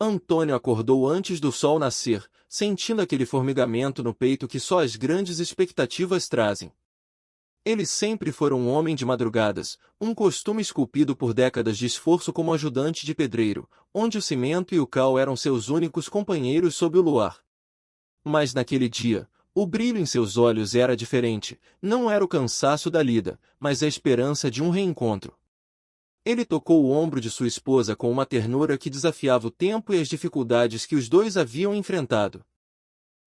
Antônio acordou antes do sol nascer, sentindo aquele formigamento no peito que só as grandes expectativas trazem. Ele sempre foi um homem de madrugadas, um costume esculpido por décadas de esforço como ajudante de pedreiro, onde o cimento e o cal eram seus únicos companheiros sob o luar. Mas naquele dia, o brilho em seus olhos era diferente, não era o cansaço da lida, mas a esperança de um reencontro. Ele tocou o ombro de sua esposa com uma ternura que desafiava o tempo e as dificuldades que os dois haviam enfrentado.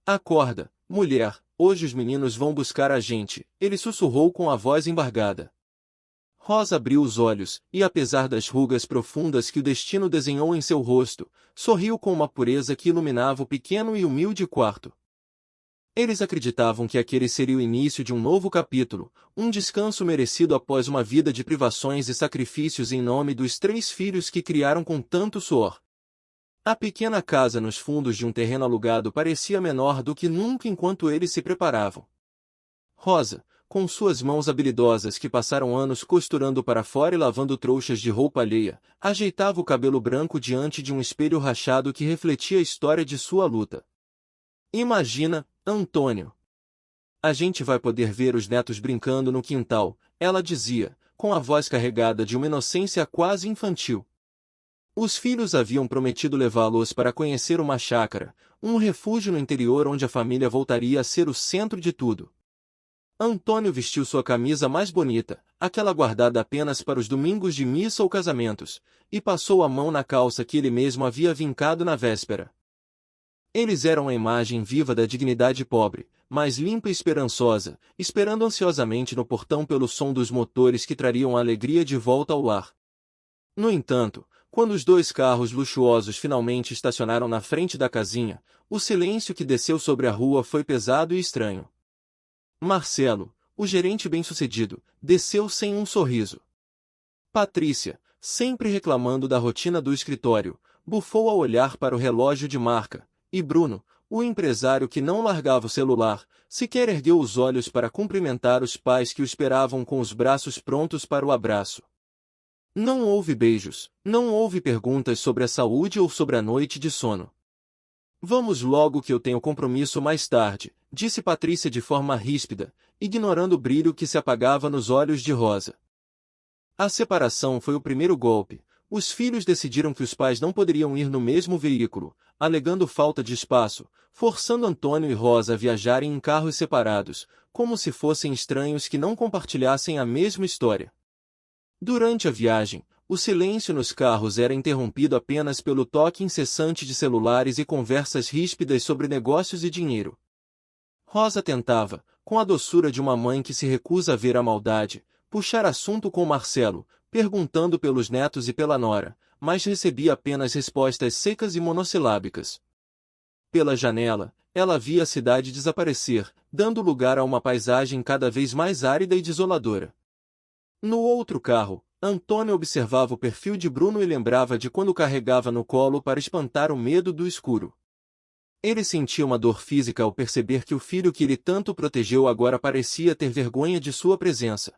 Acorda, mulher, hoje os meninos vão buscar a gente, ele sussurrou com a voz embargada. Rosa abriu os olhos, e apesar das rugas profundas que o destino desenhou em seu rosto, sorriu com uma pureza que iluminava o pequeno e humilde quarto. Eles acreditavam que aquele seria o início de um novo capítulo, um descanso merecido após uma vida de privações e sacrifícios em nome dos 3 filhos que criaram com tanto suor. A pequena casa nos fundos de um terreno alugado parecia menor do que nunca enquanto eles se preparavam. Rosa, com suas mãos habilidosas que passaram anos costurando para fora e lavando trouxas de roupa alheia, ajeitava o cabelo branco diante de um espelho rachado que refletia a história de sua luta. Imagina, Antônio. A gente vai poder ver os netos brincando no quintal, ela dizia, com a voz carregada de uma inocência quase infantil. Os filhos haviam prometido levá-los para conhecer uma chácara, um refúgio no interior onde a família voltaria a ser o centro de tudo. Antônio vestiu sua camisa mais bonita, aquela guardada apenas para os domingos de missa ou casamentos, e passou a mão na calça que ele mesmo havia vincado na véspera. Eles eram a imagem viva da dignidade pobre, mas limpa e esperançosa, esperando ansiosamente no portão pelo som dos motores que trariam a alegria de volta ao lar. No entanto, quando os 2 carros luxuosos finalmente estacionaram na frente da casinha, o silêncio que desceu sobre a rua foi pesado e estranho. Marcelo, o gerente bem-sucedido, desceu sem um sorriso. Patrícia, sempre reclamando da rotina do escritório, bufou ao olhar para o relógio de marca, e Bruno, o empresário que não largava o celular, sequer ergueu os olhos para cumprimentar os pais que o esperavam com os braços prontos para o abraço. Não houve beijos, não houve perguntas sobre a saúde ou sobre a noite de sono. Vamos logo que eu tenho compromisso mais tarde, disse Patrícia de forma ríspida, ignorando o brilho que se apagava nos olhos de Rosa. A separação foi o primeiro golpe. Os filhos decidiram que os pais não poderiam ir no mesmo veículo, alegando falta de espaço, forçando Antônio e Rosa a viajarem em carros separados, como se fossem estranhos que não compartilhassem a mesma história. Durante a viagem, o silêncio nos carros era interrompido apenas pelo toque incessante de celulares e conversas ríspidas sobre negócios e dinheiro. Rosa tentava, com a doçura de uma mãe que se recusa a ver a maldade, puxar assunto com Marcelo, perguntando pelos netos e pela nora, mas recebia apenas respostas secas e monossilábicas. Pela janela, ela via a cidade desaparecer, dando lugar a uma paisagem cada vez mais árida e desoladora. No outro carro, Antônio observava o perfil de Bruno e lembrava de quando o carregava no colo para espantar o medo do escuro. Ele sentia uma dor física ao perceber que o filho que ele tanto protegeu agora parecia ter vergonha de sua presença.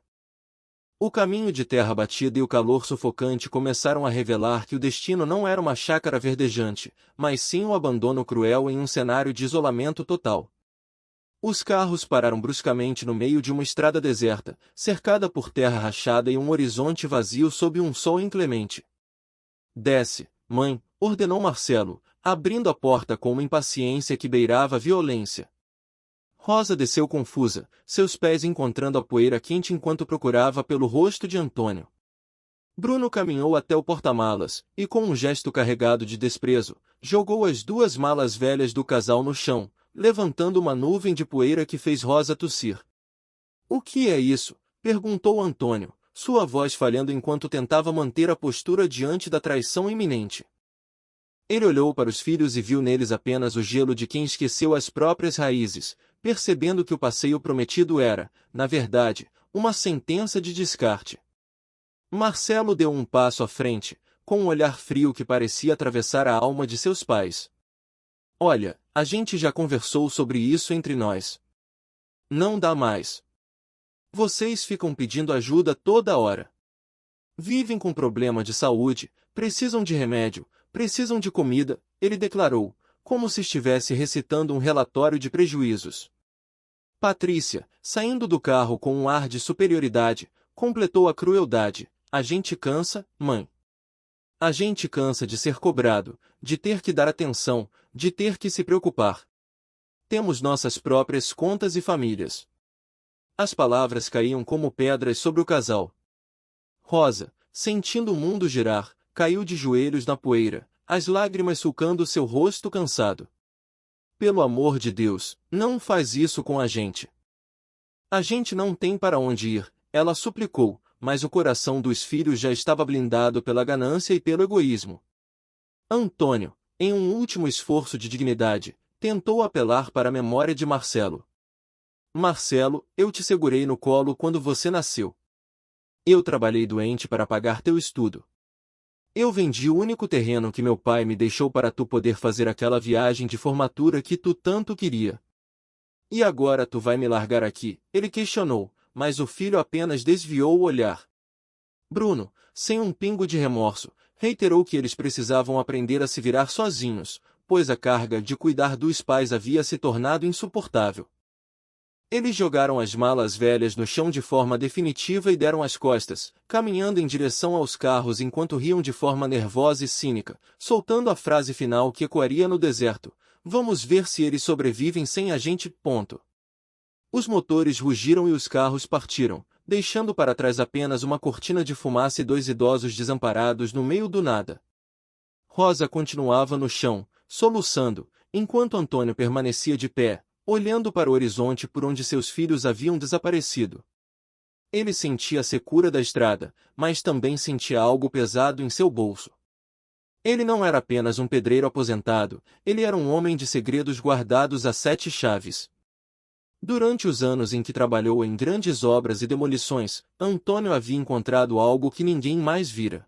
O caminho de terra batida e o calor sufocante começaram a revelar que o destino não era uma chácara verdejante, mas sim um abandono cruel em um cenário de isolamento total. Os carros pararam bruscamente no meio de uma estrada deserta, cercada por terra rachada e um horizonte vazio sob um sol inclemente. Desce, mãe, ordenou Marcelo, abrindo a porta com uma impaciência que beirava a violência. Rosa desceu confusa, seus pés encontrando a poeira quente enquanto procurava pelo rosto de Antônio. Bruno caminhou até o porta-malas, e com um gesto carregado de desprezo, jogou as 2 malas velhas do casal no chão, levantando uma nuvem de poeira que fez Rosa tossir. "O que é isso?" perguntou Antônio, sua voz falhando enquanto tentava manter a postura diante da traição iminente. Ele olhou para os filhos e viu neles apenas o gelo de quem esqueceu as próprias raízes, percebendo que o passeio prometido era, na verdade, uma sentença de descarte. Marcelo deu um passo à frente, com um olhar frio que parecia atravessar a alma de seus pais. "Olha, a gente já conversou sobre isso entre nós. Não dá mais. Vocês ficam pedindo ajuda toda hora. Vivem com problema de saúde, precisam de remédio, Precisam de comida, ele declarou, como se estivesse recitando um relatório de prejuízos. Patrícia, saindo do carro com um ar de superioridade, completou a crueldade. A gente cansa, mãe. A gente cansa de ser cobrado, de ter que dar atenção, de ter que se preocupar. Temos nossas próprias contas e famílias. As palavras caíam como pedras sobre o casal. Rosa, sentindo o mundo girar, caiu de joelhos na poeira, as lágrimas sulcando seu rosto cansado. Pelo amor de Deus, não faz isso com a gente. A gente não tem para onde ir, ela suplicou, mas o coração dos filhos já estava blindado pela ganância e pelo egoísmo. Antônio, em um último esforço de dignidade, tentou apelar para a memória de Marcelo. Marcelo, eu te segurei no colo quando você nasceu. Eu trabalhei doente para pagar teu estudo. Eu vendi o único terreno que meu pai me deixou para tu poder fazer aquela viagem de formatura que tu tanto queria. E agora tu vai me largar aqui? Ele questionou, mas o filho apenas desviou o olhar. Bruno, sem um pingo de remorso, reiterou que eles precisavam aprender a se virar sozinhos, pois a carga de cuidar dos pais havia se tornado insuportável. Eles jogaram as malas velhas no chão de forma definitiva e deram as costas, caminhando em direção aos carros enquanto riam de forma nervosa e cínica, soltando a frase final que ecoaria no deserto: vamos ver se eles sobrevivem sem a gente. Os motores rugiram e os carros partiram, deixando para trás apenas uma cortina de fumaça e dois idosos desamparados no meio do nada. Rosa continuava no chão, soluçando, enquanto Antônio permanecia de pé, olhando para o horizonte por onde seus filhos haviam desaparecido. Ele sentia a secura da estrada, mas também sentia algo pesado em seu bolso. Ele não era apenas um pedreiro aposentado, ele era um homem de segredos guardados a 7 chaves. Durante os anos em que trabalhou em grandes obras e demolições, Antônio havia encontrado algo que ninguém mais vira.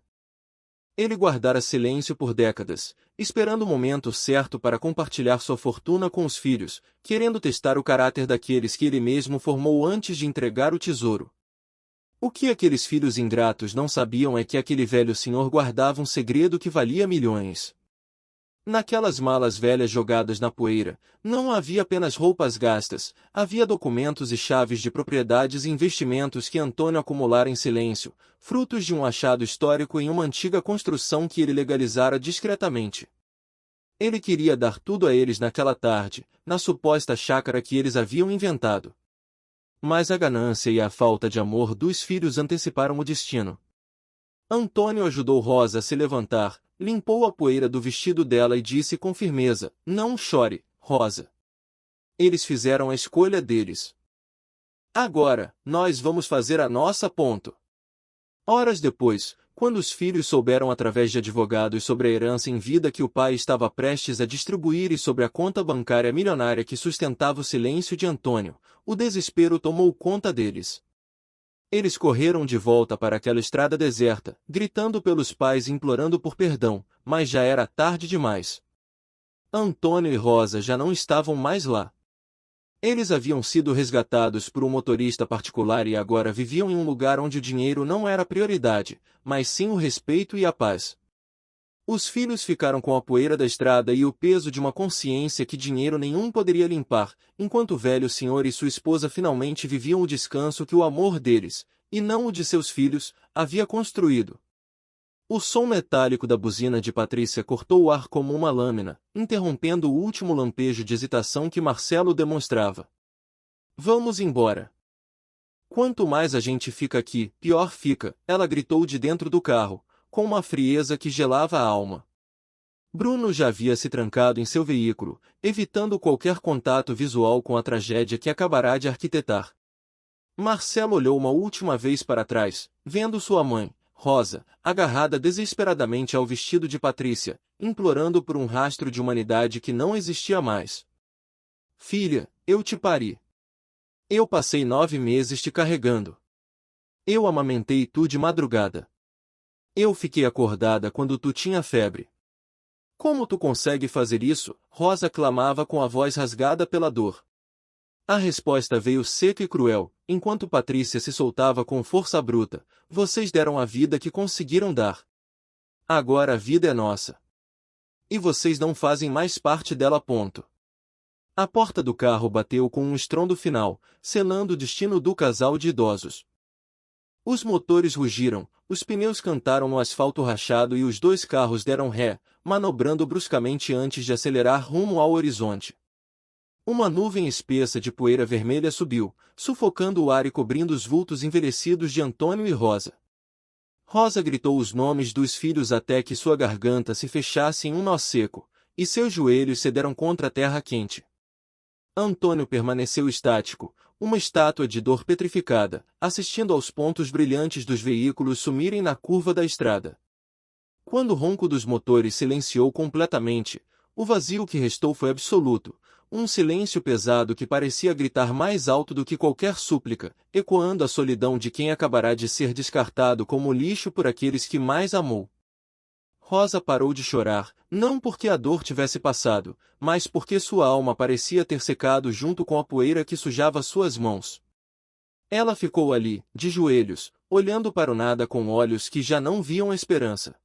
Ele guardara silêncio por décadas, esperando o momento certo para compartilhar sua fortuna com os filhos, querendo testar o caráter daqueles que ele mesmo formou antes de entregar o tesouro. O que aqueles filhos ingratos não sabiam é que aquele velho senhor guardava um segredo que valia milhões. Naquelas malas velhas jogadas na poeira, não havia apenas roupas gastas, havia documentos e chaves de propriedades e investimentos que Antônio acumulara em silêncio, frutos de um achado histórico em uma antiga construção que ele legalizara discretamente. Ele queria dar tudo a eles naquela tarde, na suposta chácara que eles haviam inventado. Mas a ganância e a falta de amor dos filhos anteciparam o destino. Antônio ajudou Rosa a se levantar, limpou a poeira do vestido dela e disse com firmeza: não chore, Rosa. Eles fizeram a escolha deles. Agora, nós vamos fazer a nossa. Horas depois, quando os filhos souberam através de advogados sobre a herança em vida que o pai estava prestes a distribuir e sobre a conta bancária milionária que sustentava o silêncio de Antônio, o desespero tomou conta deles. Eles correram de volta para aquela estrada deserta, gritando pelos pais e implorando por perdão, mas já era tarde demais. Antônio e Rosa já não estavam mais lá. Eles haviam sido resgatados por um motorista particular e agora viviam em um lugar onde o dinheiro não era prioridade, mas sim o respeito e a paz. Os filhos ficaram com a poeira da estrada e o peso de uma consciência que dinheiro nenhum poderia limpar, enquanto o velho senhor e sua esposa finalmente viviam o descanso que o amor deles, e não o de seus filhos, havia construído. O som metálico da buzina de Patrícia cortou o ar como uma lâmina, interrompendo o último lampejo de hesitação que Marcelo demonstrava. Vamos embora. Quanto mais a gente fica aqui, pior fica, ela gritou de dentro do carro, com uma frieza que gelava a alma. Bruno já havia se trancado em seu veículo, evitando qualquer contato visual com a tragédia que acabará de arquitetar. Marcelo olhou uma última vez para trás, vendo sua mãe, Rosa, agarrada desesperadamente ao vestido de Patrícia, implorando por um rastro de humanidade que não existia mais. Filha, eu te pari. Eu passei 9 meses te carregando. Eu amamentei tu de madrugada. Eu fiquei acordada quando tu tinha febre. Como tu consegue fazer isso? Rosa clamava com a voz rasgada pela dor. A resposta veio seca e cruel, enquanto Patrícia se soltava com força bruta. Vocês deram a vida que conseguiram dar. Agora a vida é nossa. E vocês não fazem mais parte dela. Ponto. A porta do carro bateu com um estrondo final, selando o destino do casal de idosos. Os motores rugiram, os pneus cantaram no asfalto rachado e os dois carros deram ré, manobrando bruscamente antes de acelerar rumo ao horizonte. Uma nuvem espessa de poeira vermelha subiu, sufocando o ar e cobrindo os vultos envelhecidos de Antônio e Rosa. Rosa gritou os nomes dos filhos até que sua garganta se fechasse em um nó seco, e seus joelhos cederam contra a terra quente. Antônio permaneceu estático, uma estátua de dor petrificada, assistindo aos pontos brilhantes dos veículos sumirem na curva da estrada. Quando o ronco dos motores silenciou completamente, o vazio que restou foi absoluto, um silêncio pesado que parecia gritar mais alto do que qualquer súplica, ecoando a solidão de quem acabará de ser descartado como lixo por aqueles que mais amou. Rosa parou de chorar, não porque a dor tivesse passado, mas porque sua alma parecia ter secado junto com a poeira que sujava suas mãos. Ela ficou ali, de joelhos, olhando para o nada com olhos que já não viam esperança.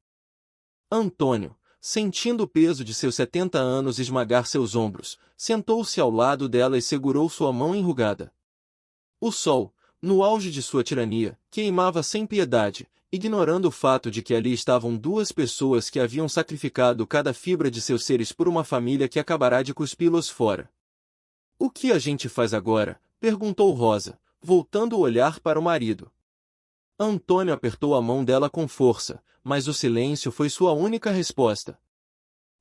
Antônio, sentindo o peso de seus 70 anos esmagar seus ombros, sentou-se ao lado dela e segurou sua mão enrugada. O sol, no auge de sua tirania, queimava sem piedade, ignorando o fato de que ali estavam duas pessoas que haviam sacrificado cada fibra de seus seres por uma família que acabará de cuspi-los fora. "O que a gente faz agora?", perguntou Rosa, voltando o olhar para o marido. Antônio apertou a mão dela com força, mas o silêncio foi sua única resposta.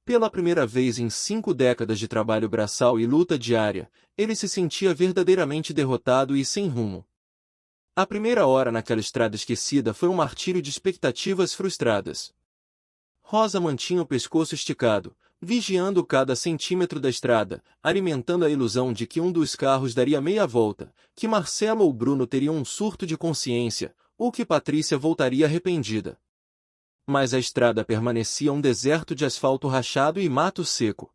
Pela primeira vez em 5 décadas de trabalho braçal e luta diária, ele se sentia verdadeiramente derrotado e sem rumo. A primeira hora naquela estrada esquecida foi um martírio de expectativas frustradas. Rosa mantinha o pescoço esticado, vigiando cada centímetro da estrada, alimentando a ilusão de que um dos carros daria meia volta, que Marcelo ou Bruno teriam um surto de consciência, ou que Patrícia voltaria arrependida. Mas a estrada permanecia um deserto de asfalto rachado e mato seco.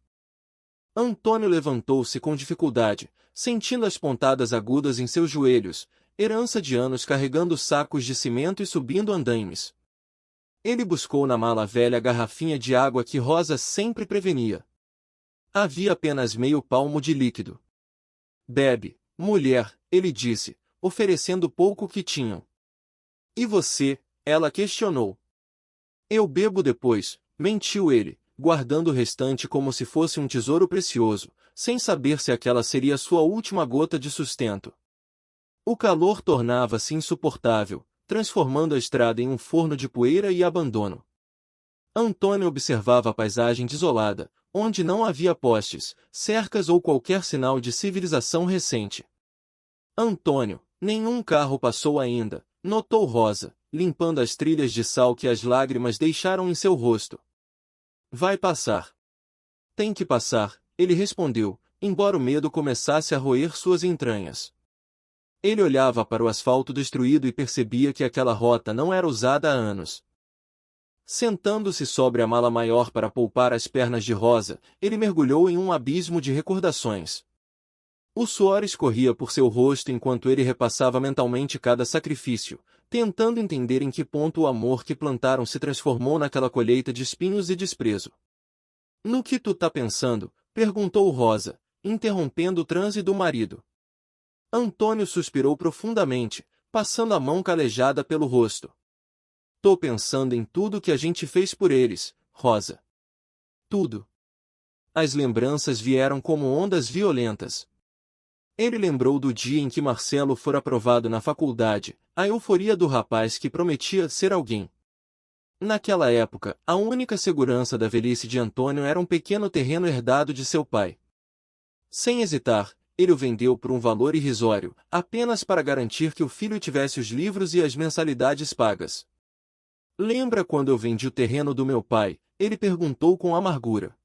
Antônio levantou-se com dificuldade, sentindo as pontadas agudas em seus joelhos, herança de anos carregando sacos de cimento e subindo andaimes. Ele buscou na mala velha a garrafinha de água que Rosa sempre prevenia. Havia apenas meio palmo de líquido. "Bebe, mulher", ele disse, oferecendo o pouco que tinham. "E você?", ela questionou. "Eu bebo depois", mentiu ele, guardando o restante como se fosse um tesouro precioso, sem saber se aquela seria sua última gota de sustento. O calor tornava-se insuportável, transformando a estrada em um forno de poeira e abandono. Antônio observava a paisagem desolada, onde não havia postes, cercas ou qualquer sinal de civilização recente. "Antônio, nenhum carro passou ainda", notou Rosa, limpando as trilhas de sal que as lágrimas deixaram em seu rosto. "Vai passar." "Tem que passar", ele respondeu, embora o medo começasse a roer suas entranhas. Ele olhava para o asfalto destruído e percebia que aquela rota não era usada há anos. Sentando-se sobre a mala maior para poupar as pernas de Rosa, ele mergulhou em um abismo de recordações. O suor escorria por seu rosto enquanto ele repassava mentalmente cada sacrifício, tentando entender em que ponto o amor que plantaram se transformou naquela colheita de espinhos e desprezo. "No que tu tá pensando?", perguntou Rosa, interrompendo o transe do marido. Antônio suspirou profundamente, passando a mão calejada pelo rosto. "Tô pensando em tudo que a gente fez por eles, Rosa. Tudo." As lembranças vieram como ondas violentas. Ele lembrou do dia em que Marcelo fora aprovado na faculdade, a euforia do rapaz que prometia ser alguém. Naquela época, a única segurança da velhice de Antônio era um pequeno terreno herdado de seu pai. Sem hesitar, ele o vendeu por um valor irrisório, apenas para garantir que o filho tivesse os livros e as mensalidades pagas. "Lembra quando eu vendi o terreno do meu pai?", ele perguntou com amargura.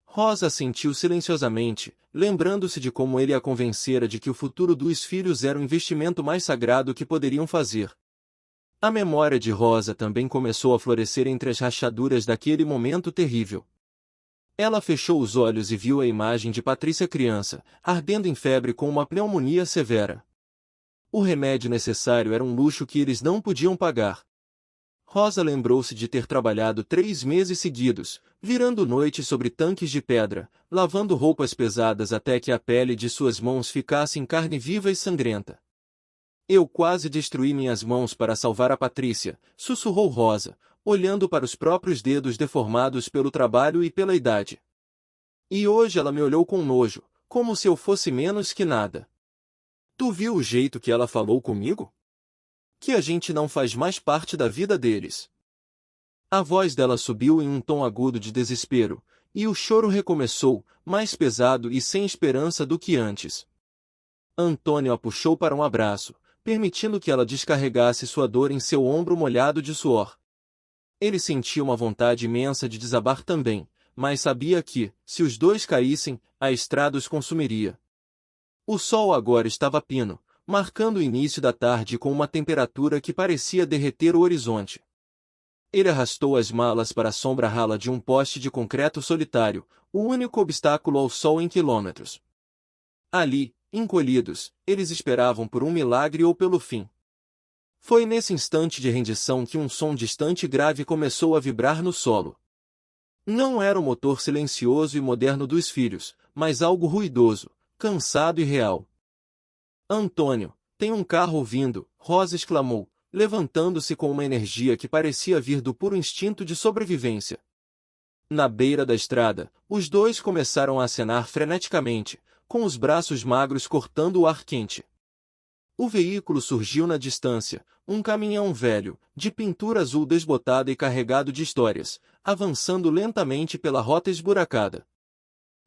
Rosa assentiu silenciosamente, lembrando-se de como ele a convencera de que o futuro dos filhos era o investimento mais sagrado que poderiam fazer. A memória de Rosa também começou a florescer entre as rachaduras daquele momento terrível. Ela fechou os olhos e viu a imagem de Patrícia criança, ardendo em febre com uma pneumonia severa. O remédio necessário era um luxo que eles não podiam pagar. Rosa lembrou-se de ter trabalhado 3 meses seguidos, virando noite sobre tanques de pedra, lavando roupas pesadas até que a pele de suas mãos ficasse em carne viva e sangrenta. Eu quase destruí minhas mãos para salvar a Patrícia, sussurrou Rosa, olhando para os próprios dedos deformados pelo trabalho e pela idade. E hoje ela me olhou com nojo, como se eu fosse menos que nada. Tu viu o jeito que ela falou comigo? Que a gente não faz mais parte da vida deles. A voz dela subiu em um tom agudo de desespero, e o choro recomeçou, mais pesado e sem esperança do que antes. Antônio a puxou para um abraço, permitindo que ela descarregasse sua dor em seu ombro molhado de suor. Ele sentia uma vontade imensa de desabar também, mas sabia que, se os dois caíssem, a estrada os consumiria. O sol agora estava pino, marcando o início da tarde com uma temperatura que parecia derreter o horizonte. Ele arrastou as malas para a sombra rala de um poste de concreto solitário, o único obstáculo ao sol em quilômetros. Ali, encolhidos, eles esperavam por um milagre ou pelo fim. Foi nesse instante de rendição que um som distante e grave começou a vibrar no solo. Não era o motor silencioso e moderno dos filhos, mas algo ruidoso, cansado e real. Antônio, tem um carro vindo, Rosa exclamou, levantando-se com uma energia que parecia vir do puro instinto de sobrevivência. Na beira da estrada, os dois começaram a acenar freneticamente, com os braços magros cortando o ar quente. O veículo surgiu na distância, um caminhão velho, de pintura azul desbotada e carregado de histórias, avançando lentamente pela rota esburacada.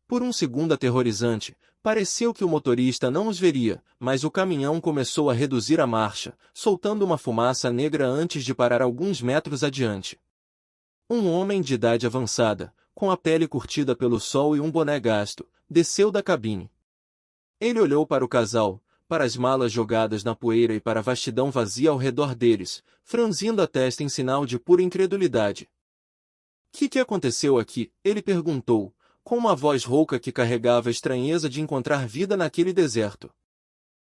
Por um segundo aterrorizante, pareceu que o motorista não os veria, mas o caminhão começou a reduzir a marcha, soltando uma fumaça negra antes de parar alguns metros adiante. Um homem de idade avançada, com a pele curtida pelo sol e um boné gasto, desceu da cabine. Ele olhou para o casal, para as malas jogadas na poeira e para a vastidão vazia ao redor deles, franzindo a testa em sinal de pura incredulidade. Que aconteceu aqui? Ele perguntou, com uma voz rouca que carregava a estranheza de encontrar vida naquele deserto.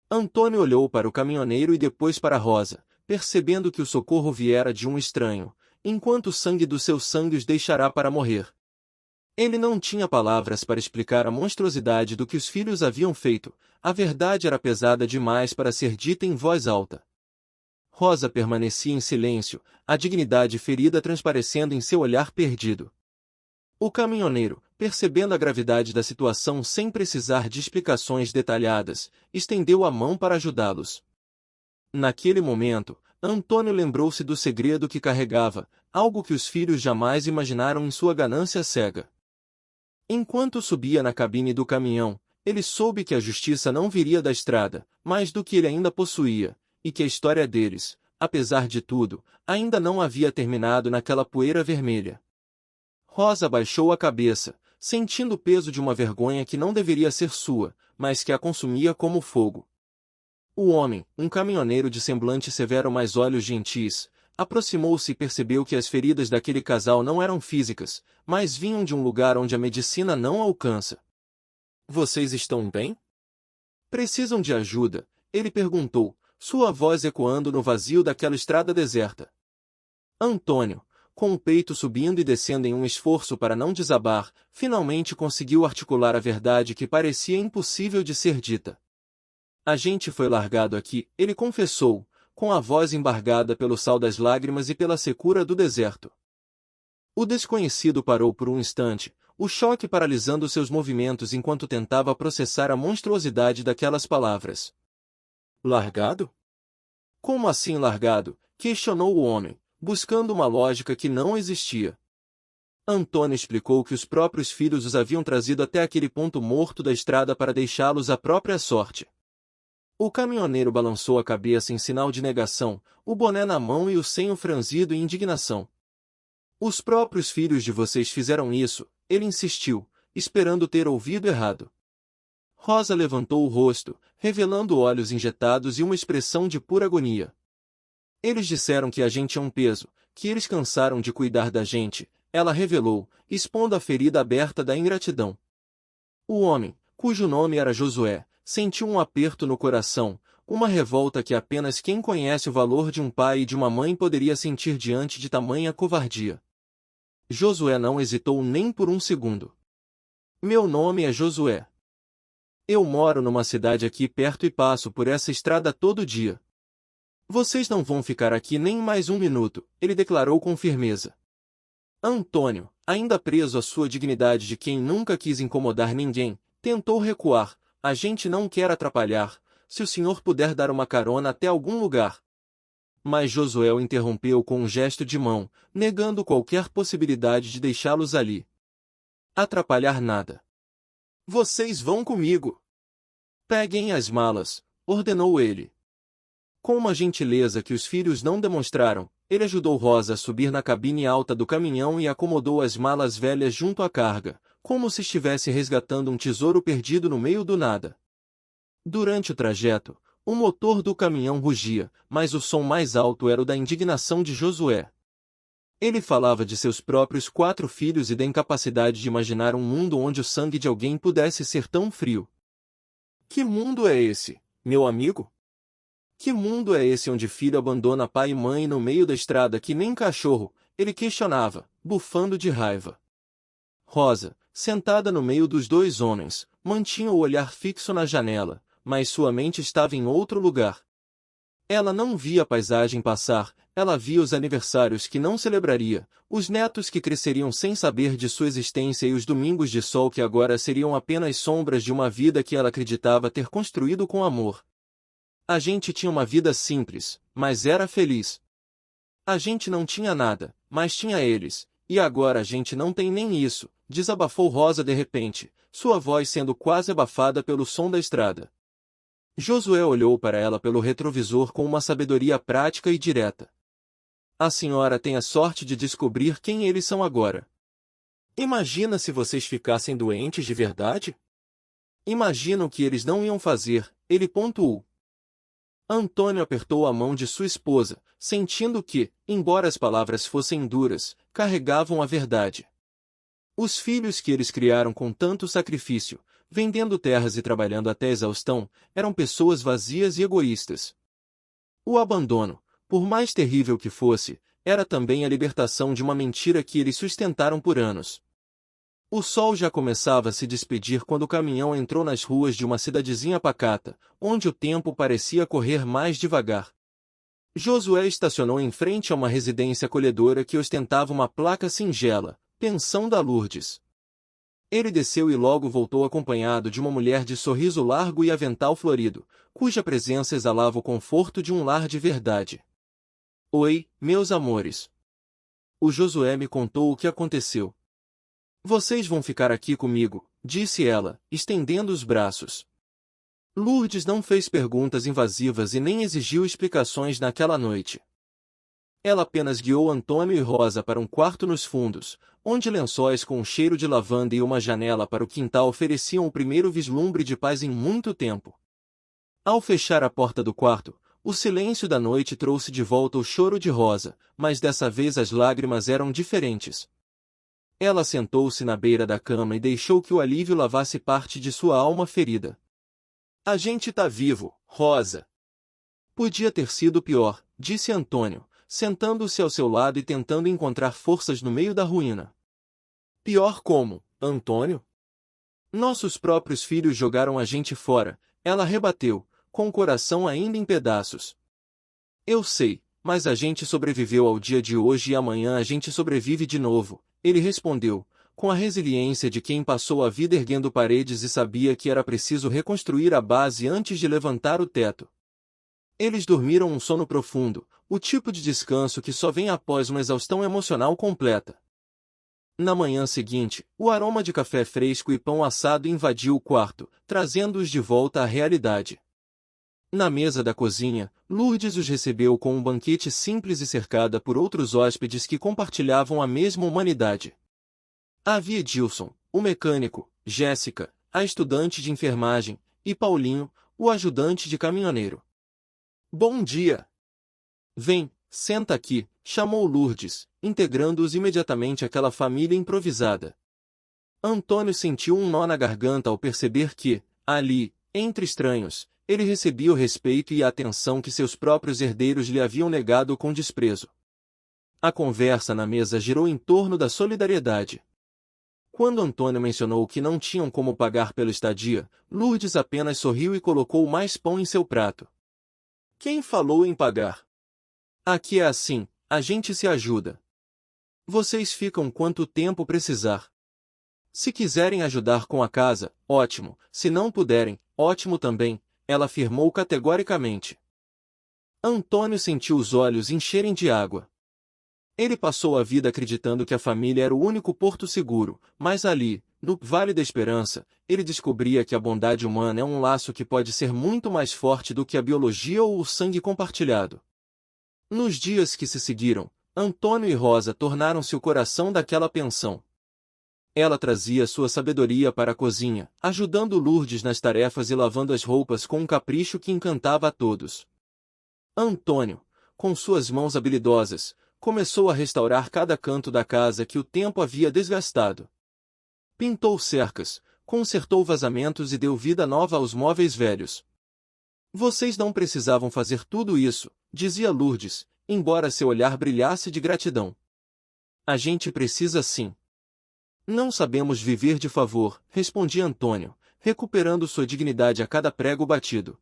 Antônio olhou para o caminhoneiro e depois para Rosa, percebendo que o socorro viera de um estranho, enquanto o sangue dos seus sangue os deixará para morrer. Ele não tinha palavras para explicar a monstruosidade do que os filhos haviam feito, a verdade era pesada demais para ser dita em voz alta. Rosa permanecia em silêncio, a dignidade ferida transparecendo em seu olhar perdido. O caminhoneiro, percebendo a gravidade da situação sem precisar de explicações detalhadas, estendeu a mão para ajudá-los. Naquele momento, Antônio lembrou-se do segredo que carregava, algo que os filhos jamais imaginaram em sua ganância cega. Enquanto subia na cabine do caminhão, ele soube que a justiça não viria da estrada, mais do que ele ainda possuía, e que a história deles, apesar de tudo, ainda não havia terminado naquela poeira vermelha. Rosa baixou a cabeça, sentindo o peso de uma vergonha que não deveria ser sua, mas que a consumia como fogo. O homem, um caminhoneiro de semblante severo mas olhos gentis, aproximou-se e percebeu que as feridas daquele casal não eram físicas, mas vinham de um lugar onde a medicina não alcança. Vocês estão bem? Precisam de ajuda? Ele perguntou, sua voz ecoando no vazio daquela estrada deserta. Antônio, com o peito subindo e descendo em um esforço para não desabar, finalmente conseguiu articular a verdade que parecia impossível de ser dita. A gente foi largado aqui, ele confessou, com a voz embargada pelo sal das lágrimas e pela secura do deserto. O desconhecido parou por um instante, o choque paralisando seus movimentos enquanto tentava processar a monstruosidade daquelas palavras. Largado? Como assim largado? Questionou o homem, buscando uma lógica que não existia. Antônio explicou que os próprios filhos os haviam trazido até aquele ponto morto da estrada para deixá-los à própria sorte. O caminhoneiro balançou a cabeça em sinal de negação, o boné na mão e o senho franzido em indignação. Os próprios filhos de vocês fizeram isso, ele insistiu, esperando ter ouvido errado. Rosa levantou o rosto, revelando olhos injetados e uma expressão de pura agonia. Eles disseram que a gente é um peso, que eles cansaram de cuidar da gente, ela revelou, expondo a ferida aberta da ingratidão. O homem, cujo nome era Josué, sentiu um aperto no coração, uma revolta que apenas quem conhece o valor de um pai e de uma mãe poderia sentir diante de tamanha covardia. Josué não hesitou nem por um segundo. Meu nome é Josué. Eu moro numa cidade aqui perto e passo por essa estrada todo dia. Vocês não vão ficar aqui nem mais um minuto, ele declarou com firmeza. Antônio, ainda preso à sua dignidade de quem nunca quis incomodar ninguém, tentou recuar. A gente não quer atrapalhar, se o senhor puder dar uma carona até algum lugar. Mas Josué o interrompeu com um gesto de mão, negando qualquer possibilidade de deixá-los ali. Atrapalhar nada. Vocês vão comigo. Peguem as malas, ordenou ele. Com uma gentileza que os filhos não demonstraram, ele ajudou Rosa a subir na cabine alta do caminhão e acomodou as malas velhas junto à carga, como se estivesse resgatando um tesouro perdido no meio do nada. Durante o trajeto, o motor do caminhão rugia, mas o som mais alto era o da indignação de Josué. Ele falava de seus próprios 4 filhos e da incapacidade de imaginar um mundo onde o sangue de alguém pudesse ser tão frio. Que mundo é esse, meu amigo? Que mundo é esse onde filho abandona pai e mãe no meio da estrada que nem cachorro? Ele questionava, bufando de raiva. Rosa, sentada no meio dos 2 homens, mantinha o olhar fixo na janela, mas sua mente estava em outro lugar. Ela não via a paisagem passar, ela via os aniversários que não celebraria, os netos que cresceriam sem saber de sua existência e os domingos de sol que agora seriam apenas sombras de uma vida que ela acreditava ter construído com amor. A gente tinha uma vida simples, mas era feliz. A gente não tinha nada, mas tinha eles, e agora a gente não tem nem isso, desabafou Rosa de repente, sua voz sendo quase abafada pelo som da estrada. Josué olhou para ela pelo retrovisor com uma sabedoria prática e direta. A senhora tem a sorte de descobrir quem eles são agora. Imagina se vocês ficassem doentes de verdade? Imagina o que eles não iam fazer, ele pontuou. Antônio apertou a mão de sua esposa, sentindo que, embora as palavras fossem duras, carregavam a verdade. Os filhos que eles criaram com tanto sacrifício, vendendo terras e trabalhando até exaustão, eram pessoas vazias e egoístas. O abandono, por mais terrível que fosse, era também a libertação de uma mentira que eles sustentaram por anos. O sol já começava a se despedir quando o caminhão entrou nas ruas de uma cidadezinha pacata, onde o tempo parecia correr mais devagar. Josué estacionou em frente a uma residência acolhedora que ostentava uma placa singela, Pensão da Lourdes. Ele desceu e logo voltou acompanhado de uma mulher de sorriso largo e avental florido, cuja presença exalava o conforto de um lar de verdade. Oi, meus amores. O Josué me contou o que aconteceu. Vocês vão ficar aqui comigo, disse ela, estendendo os braços. Lourdes não fez perguntas invasivas e nem exigiu explicações naquela noite. Ela apenas guiou Antônio e Rosa para um quarto nos fundos, onde lençóis com um cheiro de lavanda e uma janela para o quintal ofereciam o primeiro vislumbre de paz em muito tempo. Ao fechar a porta do quarto, o silêncio da noite trouxe de volta o choro de Rosa, mas dessa vez as lágrimas eram diferentes. Ela sentou-se na beira da cama e deixou que o alívio lavasse parte de sua alma ferida. A gente tá vivo, Rosa. Podia ter sido pior, disse Antônio, sentando-se ao seu lado e tentando encontrar forças no meio da ruína. Pior como, Antônio? Nossos próprios filhos jogaram a gente fora, ela rebateu, com o coração ainda em pedaços. Eu sei, mas a gente sobreviveu ao dia de hoje e amanhã a gente sobrevive de novo, ele respondeu, com a resiliência de quem passou a vida erguendo paredes e sabia que era preciso reconstruir a base antes de levantar o teto. Eles dormiram um sono profundo, o tipo de descanso que só vem após uma exaustão emocional completa. Na manhã seguinte, o aroma de café fresco e pão assado invadiu o quarto, trazendo-os de volta à realidade. Na mesa da cozinha, Lourdes os recebeu com um banquete simples e cercada por outros hóspedes que compartilhavam a mesma humanidade. Havia Edilson, o mecânico, Jéssica, a estudante de enfermagem, e Paulinho, o ajudante de caminhoneiro. Bom dia! Vem, senta aqui, chamou Lourdes, integrando-os imediatamente àquela família improvisada. Antônio sentiu um nó na garganta ao perceber que, ali, entre estranhos, ele recebia o respeito e a atenção que seus próprios herdeiros lhe haviam negado com desprezo. A conversa na mesa girou em torno da solidariedade. Quando Antônio mencionou que não tinham como pagar pela estadia, Lourdes apenas sorriu e colocou mais pão em seu prato. Quem falou em pagar? Aqui é assim, a gente se ajuda. Vocês ficam quanto tempo precisar. Se quiserem ajudar com a casa, ótimo, se não puderem, ótimo também, ela afirmou categoricamente. Antônio sentiu os olhos encherem de água. Ele passou a vida acreditando que a família era o único porto seguro, mas ali, no Vale da Esperança, ele descobria que a bondade humana é um laço que pode ser muito mais forte do que a biologia ou o sangue compartilhado. Nos dias que se seguiram, Antônio e Rosa tornaram-se o coração daquela pensão. Ela trazia sua sabedoria para a cozinha, ajudando Lourdes nas tarefas e lavando as roupas com um capricho que encantava a todos. Antônio, com suas mãos habilidosas, começou a restaurar cada canto da casa que o tempo havia desgastado. Pintou cercas, consertou vazamentos e deu vida nova aos móveis velhos. Vocês não precisavam fazer tudo isso, dizia Lourdes, embora seu olhar brilhasse de gratidão. A gente precisa sim. Não sabemos viver de favor, respondia Antônio, recuperando sua dignidade a cada prego batido.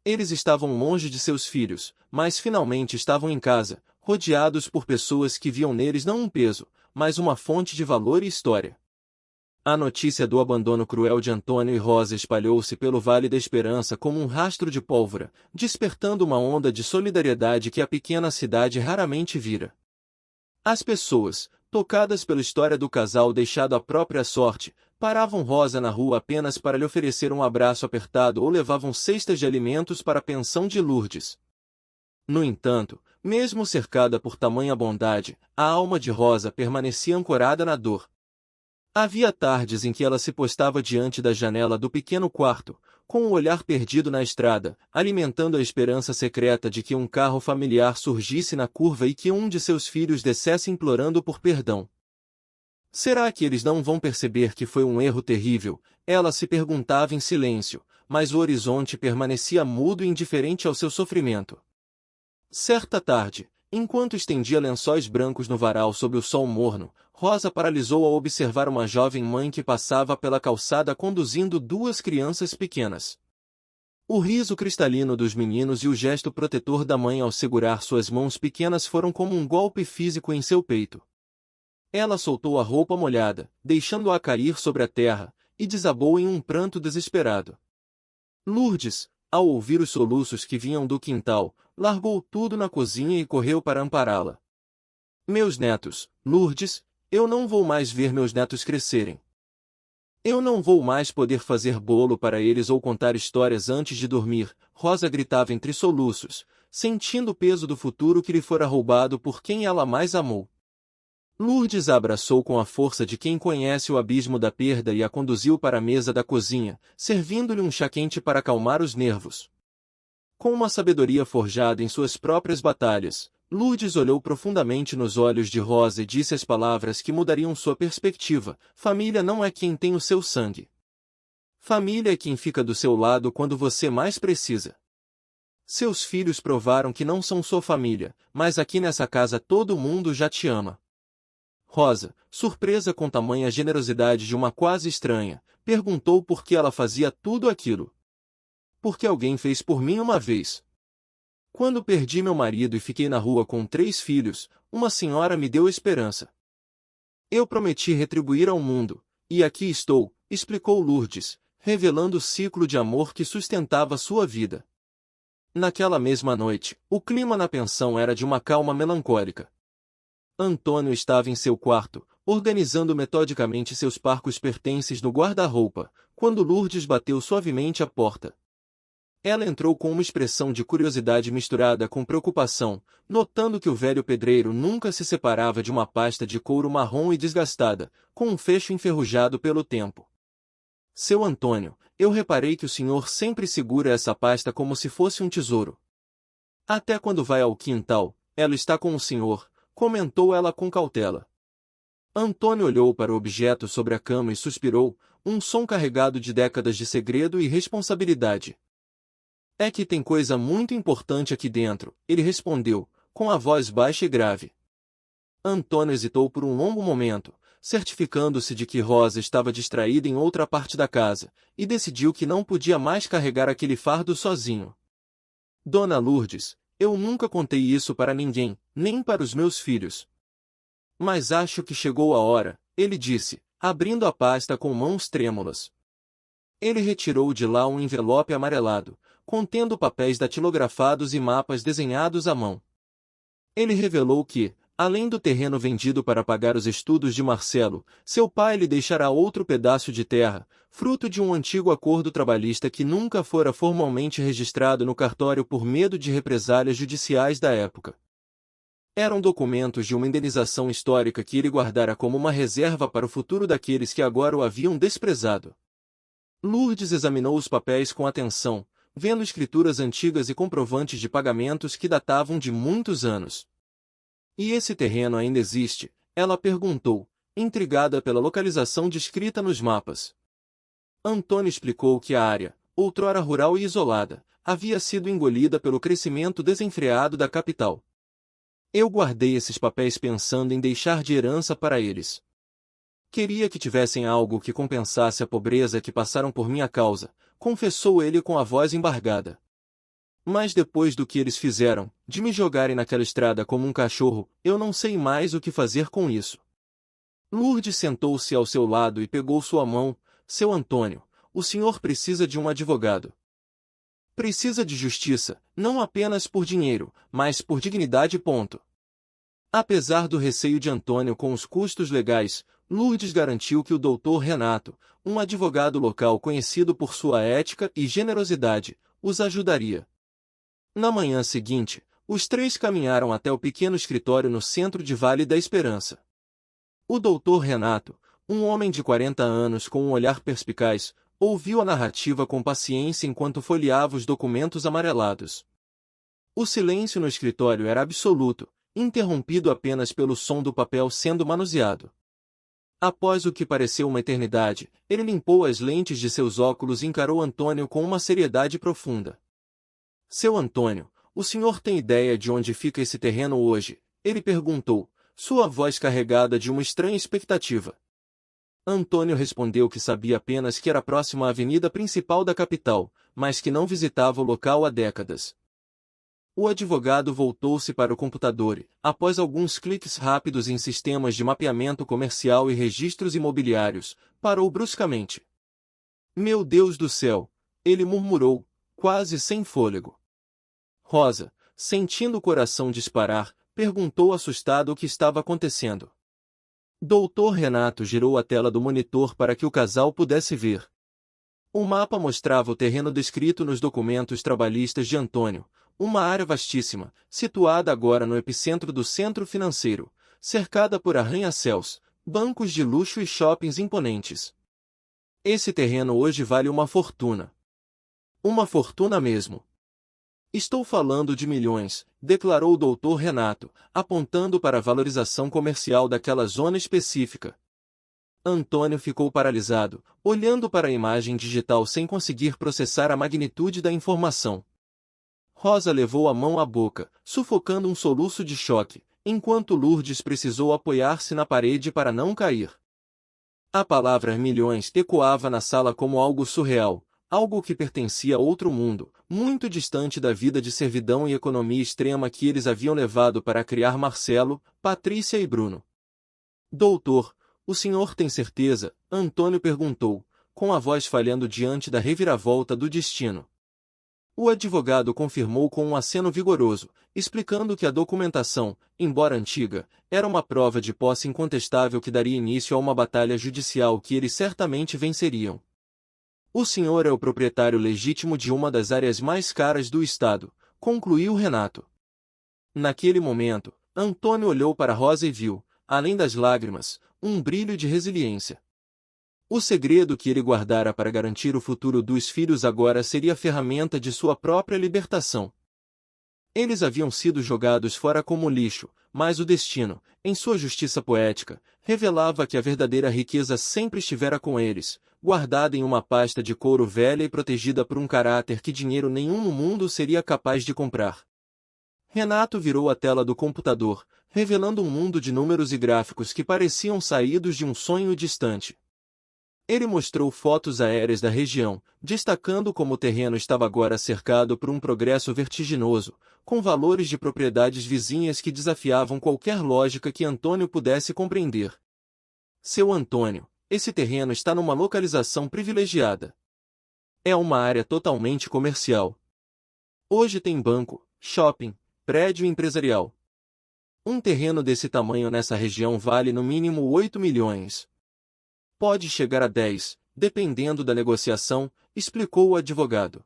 Eles estavam longe de seus filhos, mas finalmente estavam em casa, rodeados por pessoas que viam neles não um peso, mas uma fonte de valor e história. A notícia do abandono cruel de Antônio e Rosa espalhou-se pelo Vale da Esperança como um rastro de pólvora, despertando uma onda de solidariedade que a pequena cidade raramente vira. As pessoas, tocadas pela história do casal deixado à própria sorte, paravam Rosa na rua apenas para lhe oferecer um abraço apertado ou levavam cestas de alimentos para a pensão de Lourdes. No entanto, mesmo cercada por tamanha bondade, a alma de Rosa permanecia ancorada na dor. Havia tardes em que ela se postava diante da janela do pequeno quarto, com o olhar perdido na estrada, alimentando a esperança secreta de que um carro familiar surgisse na curva e que um de seus filhos descesse implorando por perdão. Será que eles não vão perceber que foi um erro terrível? Ela se perguntava em silêncio, mas o horizonte permanecia mudo e indiferente ao seu sofrimento. Certa tarde, enquanto estendia lençóis brancos no varal sob o sol morno, Rosa paralisou ao observar uma jovem mãe que passava pela calçada conduzindo duas crianças pequenas. O riso cristalino dos meninos e o gesto protetor da mãe ao segurar suas mãos pequenas foram como um golpe físico em seu peito. Ela soltou a roupa molhada, deixando-a cair sobre a terra, e desabou em um pranto desesperado. Lourdes, ao ouvir os soluços que vinham do quintal, largou tudo na cozinha e correu para ampará-la. Meus netos, Lourdes, eu não vou mais ver meus netos crescerem. Eu não vou mais poder fazer bolo para eles ou contar histórias antes de dormir, Rosa gritava entre soluços, sentindo o peso do futuro que lhe fora roubado por quem ela mais amou. Lourdes a abraçou com a força de quem conhece o abismo da perda e a conduziu para a mesa da cozinha, servindo-lhe um chá quente para acalmar os nervos. Com uma sabedoria forjada em suas próprias batalhas, Lourdes olhou profundamente nos olhos de Rosa e disse as palavras que mudariam sua perspectiva: família não é quem tem o seu sangue. Família é quem fica do seu lado quando você mais precisa. Seus filhos provaram que não são sua família, mas aqui nessa casa todo mundo já te ama. Rosa, surpresa com tamanha generosidade de uma quase estranha, perguntou por que ela fazia tudo aquilo. Porque alguém fez por mim uma vez. Quando perdi meu marido e fiquei na rua com 3 filhos, uma senhora me deu esperança. Eu prometi retribuir ao mundo, e aqui estou, explicou Lourdes, revelando o ciclo de amor que sustentava sua vida. Naquela mesma noite, o clima na pensão era de uma calma melancólica. Antônio estava em seu quarto, organizando metodicamente seus parcos pertences no guarda-roupa, quando Lourdes bateu suavemente à porta. Ela entrou com uma expressão de curiosidade misturada com preocupação, notando que o velho pedreiro nunca se separava de uma pasta de couro marrom e desgastada, com um fecho enferrujado pelo tempo. Seu Antônio, eu reparei que o senhor sempre segura essa pasta como se fosse um tesouro. Até quando vai ao quintal, ela está com o senhor, comentou ela com cautela. Antônio olhou para o objeto sobre a cama e suspirou, um som carregado de décadas de segredo e responsabilidade. É que tem coisa muito importante aqui dentro, ele respondeu, com a voz baixa e grave. Antônio hesitou por um longo momento, certificando-se de que Rosa estava distraída em outra parte da casa, e decidiu que não podia mais carregar aquele fardo sozinho. Dona Lourdes, eu nunca contei isso para ninguém, nem para os meus filhos. Mas acho que chegou a hora, ele disse, abrindo a pasta com mãos trêmulas. Ele retirou de lá um envelope amarelado, contendo papéis datilografados e mapas desenhados à mão. Ele revelou que, além do terreno vendido para pagar os estudos de Marcelo, seu pai lhe deixará outro pedaço de terra, fruto de um antigo acordo trabalhista que nunca fora formalmente registrado no cartório por medo de represálias judiciais da época. Eram documentos de uma indenização histórica que ele guardara como uma reserva para o futuro daqueles que agora o haviam desprezado. Lourdes examinou os papéis com atenção, vendo escrituras antigas e comprovantes de pagamentos que datavam de muitos anos. E esse terreno ainda existe? Ela perguntou, intrigada pela localização descrita nos mapas. Antônio explicou que a área, outrora rural e isolada, havia sido engolida pelo crescimento desenfreado da capital. Eu guardei esses papéis pensando em deixar de herança para eles. Queria que tivessem algo que compensasse a pobreza que passaram por minha causa, confessou ele com a voz embargada. Mas depois do que eles fizeram, de me jogarem naquela estrada como um cachorro, eu não sei mais o que fazer com isso. Lourdes sentou-se ao seu lado e pegou sua mão. Seu Antônio, o senhor precisa de um advogado. Precisa de justiça, não apenas por dinheiro, mas por dignidade. Apesar do receio de Antônio com os custos legais, Lourdes garantiu que o doutor Renato, um advogado local conhecido por sua ética e generosidade, os ajudaria. Na manhã seguinte, os três caminharam até o pequeno escritório no centro de Vale da Esperança. O doutor Renato, um homem de 40 anos com um olhar perspicaz, ouviu a narrativa com paciência enquanto folheava os documentos amarelados. O silêncio no escritório era absoluto, interrompido apenas pelo som do papel sendo manuseado. Após o que pareceu uma eternidade, ele limpou as lentes de seus óculos e encarou Antônio com uma seriedade profunda. Seu Antônio, o senhor tem ideia de onde fica esse terreno hoje? Ele perguntou, sua voz carregada de uma estranha expectativa. Antônio respondeu que sabia apenas que era próximo à avenida principal da capital, mas que não visitava o local há décadas. O advogado voltou-se para o computador e, após alguns cliques rápidos em sistemas de mapeamento comercial e registros imobiliários, parou bruscamente. Meu Deus do céu! Ele murmurou, quase sem fôlego. Rosa, sentindo o coração disparar, perguntou assustada o que estava acontecendo. Doutor Renato girou a tela do monitor para que o casal pudesse ver. O mapa mostrava o terreno descrito nos documentos trabalhistas de Antônio, uma área vastíssima, situada agora no epicentro do centro financeiro, cercada por arranha-céus, bancos de luxo e shoppings imponentes. Esse terreno hoje vale uma fortuna. Uma fortuna mesmo. Estou falando de milhões, declarou o doutor Renato, apontando para a valorização comercial daquela zona específica. Antônio ficou paralisado, olhando para a imagem digital sem conseguir processar a magnitude da informação. Rosa levou a mão à boca, sufocando um soluço de choque, enquanto Lourdes precisou apoiar-se na parede para não cair. A palavra milhões ecoava na sala como algo surreal, algo que pertencia a outro mundo, muito distante da vida de servidão e economia extrema que eles haviam levado para criar Marcelo, Patrícia e Bruno. Doutor, o senhor tem certeza? Antônio perguntou, com a voz falhando diante da reviravolta do destino. O advogado confirmou com um aceno vigoroso, explicando que a documentação, embora antiga, era uma prova de posse incontestável que daria início a uma batalha judicial que eles certamente venceriam. O senhor é o proprietário legítimo de uma das áreas mais caras do estado, concluiu Renato. Naquele momento, Antônio olhou para Rosa e viu, além das lágrimas, um brilho de resiliência. O segredo que ele guardara para garantir o futuro dos filhos agora seria a ferramenta de sua própria libertação. Eles haviam sido jogados fora como lixo, mas o destino, em sua justiça poética, revelava que a verdadeira riqueza sempre estivera com eles, guardada em uma pasta de couro velha e protegida por um caráter que dinheiro nenhum no mundo seria capaz de comprar. Renato virou a tela do computador, revelando um mundo de números e gráficos que pareciam saídos de um sonho distante. Ele mostrou fotos aéreas da região, destacando como o terreno estava agora cercado por um progresso vertiginoso, com valores de propriedades vizinhas que desafiavam qualquer lógica que Antônio pudesse compreender. Seu Antônio, esse terreno está numa localização privilegiada. É uma área totalmente comercial. Hoje tem banco, shopping, prédio empresarial. Um terreno desse tamanho nessa região vale no mínimo 8 milhões. Pode chegar a 10, dependendo da negociação, explicou o advogado.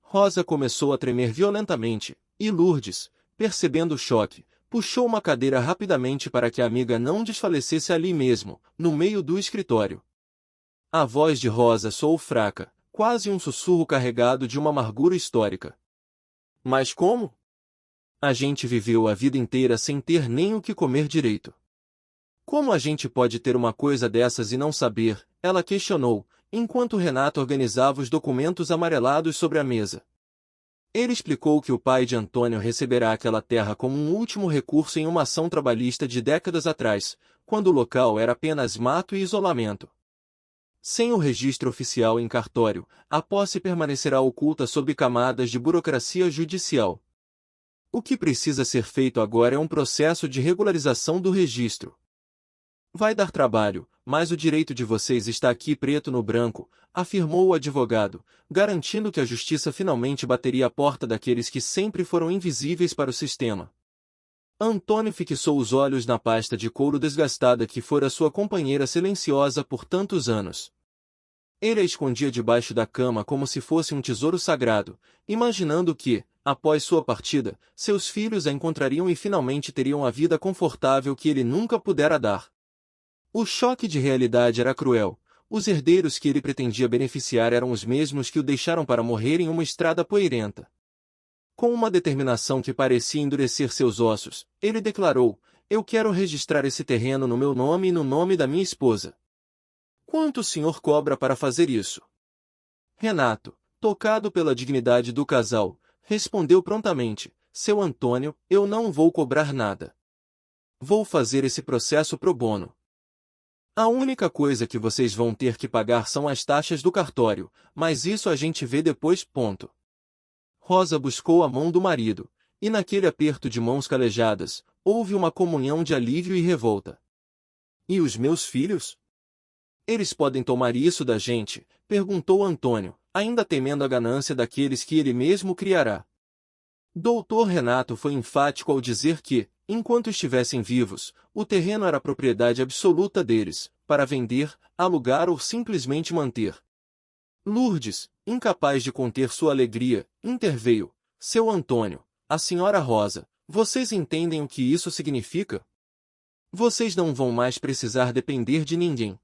Rosa começou a tremer violentamente, e Lourdes, percebendo o choque, puxou uma cadeira rapidamente para que a amiga não desfalecesse ali mesmo, no meio do escritório. A voz de Rosa soou fraca, quase um sussurro carregado de uma amargura histórica. Mas como? A gente viveu a vida inteira sem ter nem o que comer direito. Como a gente pode ter uma coisa dessas e não saber? Ela questionou, enquanto Renato organizava os documentos amarelados sobre a mesa. Ele explicou que o pai de Antônio receberá aquela terra como um último recurso em uma ação trabalhista de décadas atrás, quando o local era apenas mato e isolamento. Sem o registro oficial em cartório, a posse permanecerá oculta sob camadas de burocracia judicial. O que precisa ser feito agora é um processo de regularização do registro. Vai dar trabalho, mas o direito de vocês está aqui preto no branco, afirmou o advogado, garantindo que a justiça finalmente bateria a porta daqueles que sempre foram invisíveis para o sistema. Antônio fixou os olhos na pasta de couro desgastada que fora sua companheira silenciosa por tantos anos. Ele a escondia debaixo da cama como se fosse um tesouro sagrado, imaginando que, após sua partida, seus filhos a encontrariam e finalmente teriam a vida confortável que ele nunca pudera dar. O choque de realidade era cruel. Os herdeiros que ele pretendia beneficiar eram os mesmos que o deixaram para morrer em uma estrada poeirenta. Com uma determinação que parecia endurecer seus ossos, ele declarou: "Eu quero registrar esse terreno no meu nome e no nome da minha esposa." "Quanto o senhor cobra para fazer isso?" Renato, tocado pela dignidade do casal, respondeu prontamente: "Seu Antônio, eu não vou cobrar nada. Vou fazer esse processo pro bono. A única coisa que vocês vão ter que pagar são as taxas do cartório, mas isso a gente vê depois, ponto." Rosa buscou a mão do marido, e naquele aperto de mãos calejadas, houve uma comunhão de alívio e revolta. "E os meus filhos? Eles podem tomar isso da gente?" perguntou Antônio, ainda temendo a ganância daqueles que ele mesmo criará. Doutor Renato foi enfático ao dizer que, enquanto estivessem vivos, o terreno era propriedade absoluta deles, para vender, alugar ou simplesmente manter. Lourdes, incapaz de conter sua alegria, interveio: "Seu Antônio, a senhora Rosa, vocês entendem o que isso significa? Vocês não vão mais precisar depender de ninguém.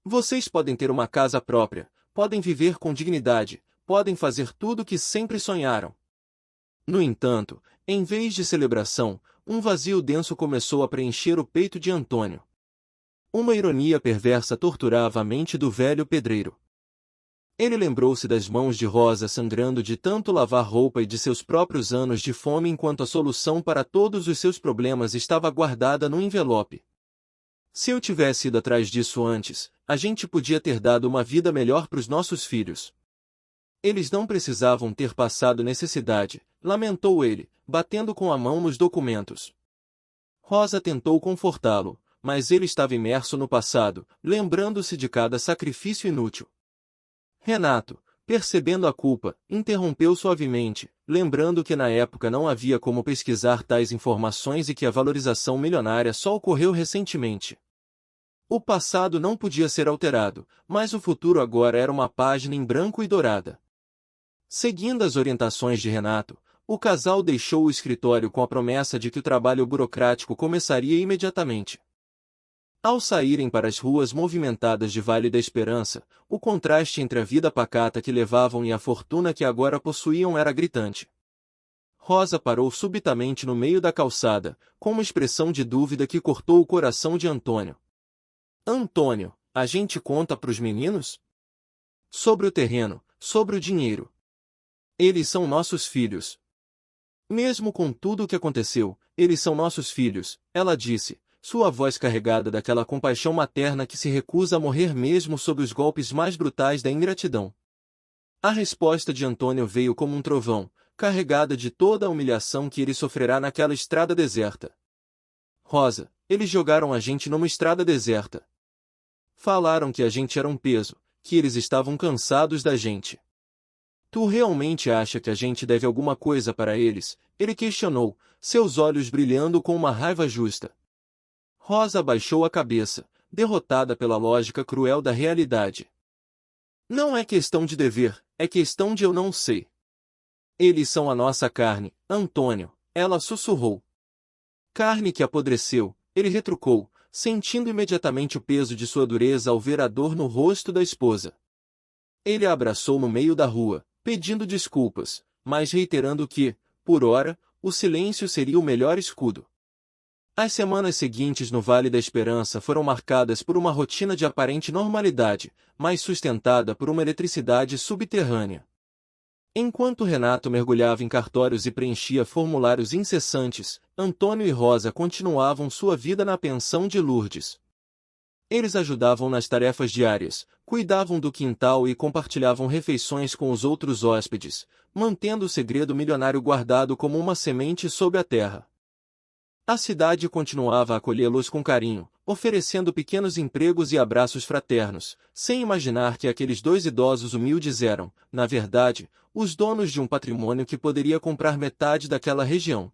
Vocês podem ter uma casa própria, podem viver com dignidade, podem fazer tudo o que sempre sonharam." No entanto, em vez de celebração, um vazio denso começou a preencher o peito de Antônio. Uma ironia perversa torturava a mente do velho pedreiro. Ele lembrou-se das mãos de Rosa sangrando de tanto lavar roupa e de seus próprios anos de fome enquanto a solução para todos os seus problemas estava guardada no envelope. "Se eu tivesse ido atrás disso antes, a gente podia ter dado uma vida melhor para os nossos filhos. Eles não precisavam ter passado necessidade", lamentou ele, batendo com a mão nos documentos. Rosa tentou confortá-lo, mas ele estava imerso no passado, lembrando-se de cada sacrifício inútil. Renato, percebendo a culpa, interrompeu suavemente, lembrando que na época não havia como pesquisar tais informações e que a valorização milionária só ocorreu recentemente. O passado não podia ser alterado, mas o futuro agora era uma página em branco e dourada. Seguindo as orientações de Renato, o casal deixou o escritório com a promessa de que o trabalho burocrático começaria imediatamente. Ao saírem para as ruas movimentadas de Vale da Esperança, o contraste entre a vida pacata que levavam e a fortuna que agora possuíam era gritante. Rosa parou subitamente no meio da calçada, com uma expressão de dúvida que cortou o coração de Antônio. "Antônio, a gente conta pros meninos? Sobre o terreno, sobre o dinheiro. Eles são nossos filhos." Mesmo com tudo o que aconteceu, eles são nossos filhos, ela disse, sua voz carregada daquela compaixão materna que se recusa a morrer mesmo sob os golpes mais brutais da ingratidão. A resposta de Antônio veio como um trovão, carregada de toda a humilhação que ele sofrerá naquela estrada deserta. Rosa, eles jogaram a gente numa estrada deserta. Falaram que a gente era um peso, que eles estavam cansados da gente. Tu realmente acha que a gente deve alguma coisa para eles? Ele questionou, seus olhos brilhando com uma raiva justa. Rosa abaixou a cabeça, derrotada pela lógica cruel da realidade. Não é questão de dever, é questão de eu não sei. Eles são a nossa carne, Antônio, ela sussurrou. Carne que apodreceu, ele retrucou, sentindo imediatamente o peso de sua dureza ao ver a dor no rosto da esposa. Ele a abraçou no meio da rua, pedindo desculpas, mas reiterando que, por ora, o silêncio seria o melhor escudo. As semanas seguintes no Vale da Esperança foram marcadas por uma rotina de aparente normalidade, mas sustentada por uma eletricidade subterrânea. Enquanto Renato mergulhava em cartórios e preenchia formulários incessantes, Antônio e Rosa continuavam sua vida na pensão de Lourdes. Eles ajudavam nas tarefas diárias, cuidavam do quintal e compartilhavam refeições com os outros hóspedes, mantendo o segredo milionário guardado como uma semente sob a terra. A cidade continuava a acolhê-los com carinho, oferecendo pequenos empregos e abraços fraternos, sem imaginar que aqueles dois idosos humildes eram, na verdade, os donos de um patrimônio que poderia comprar metade daquela região.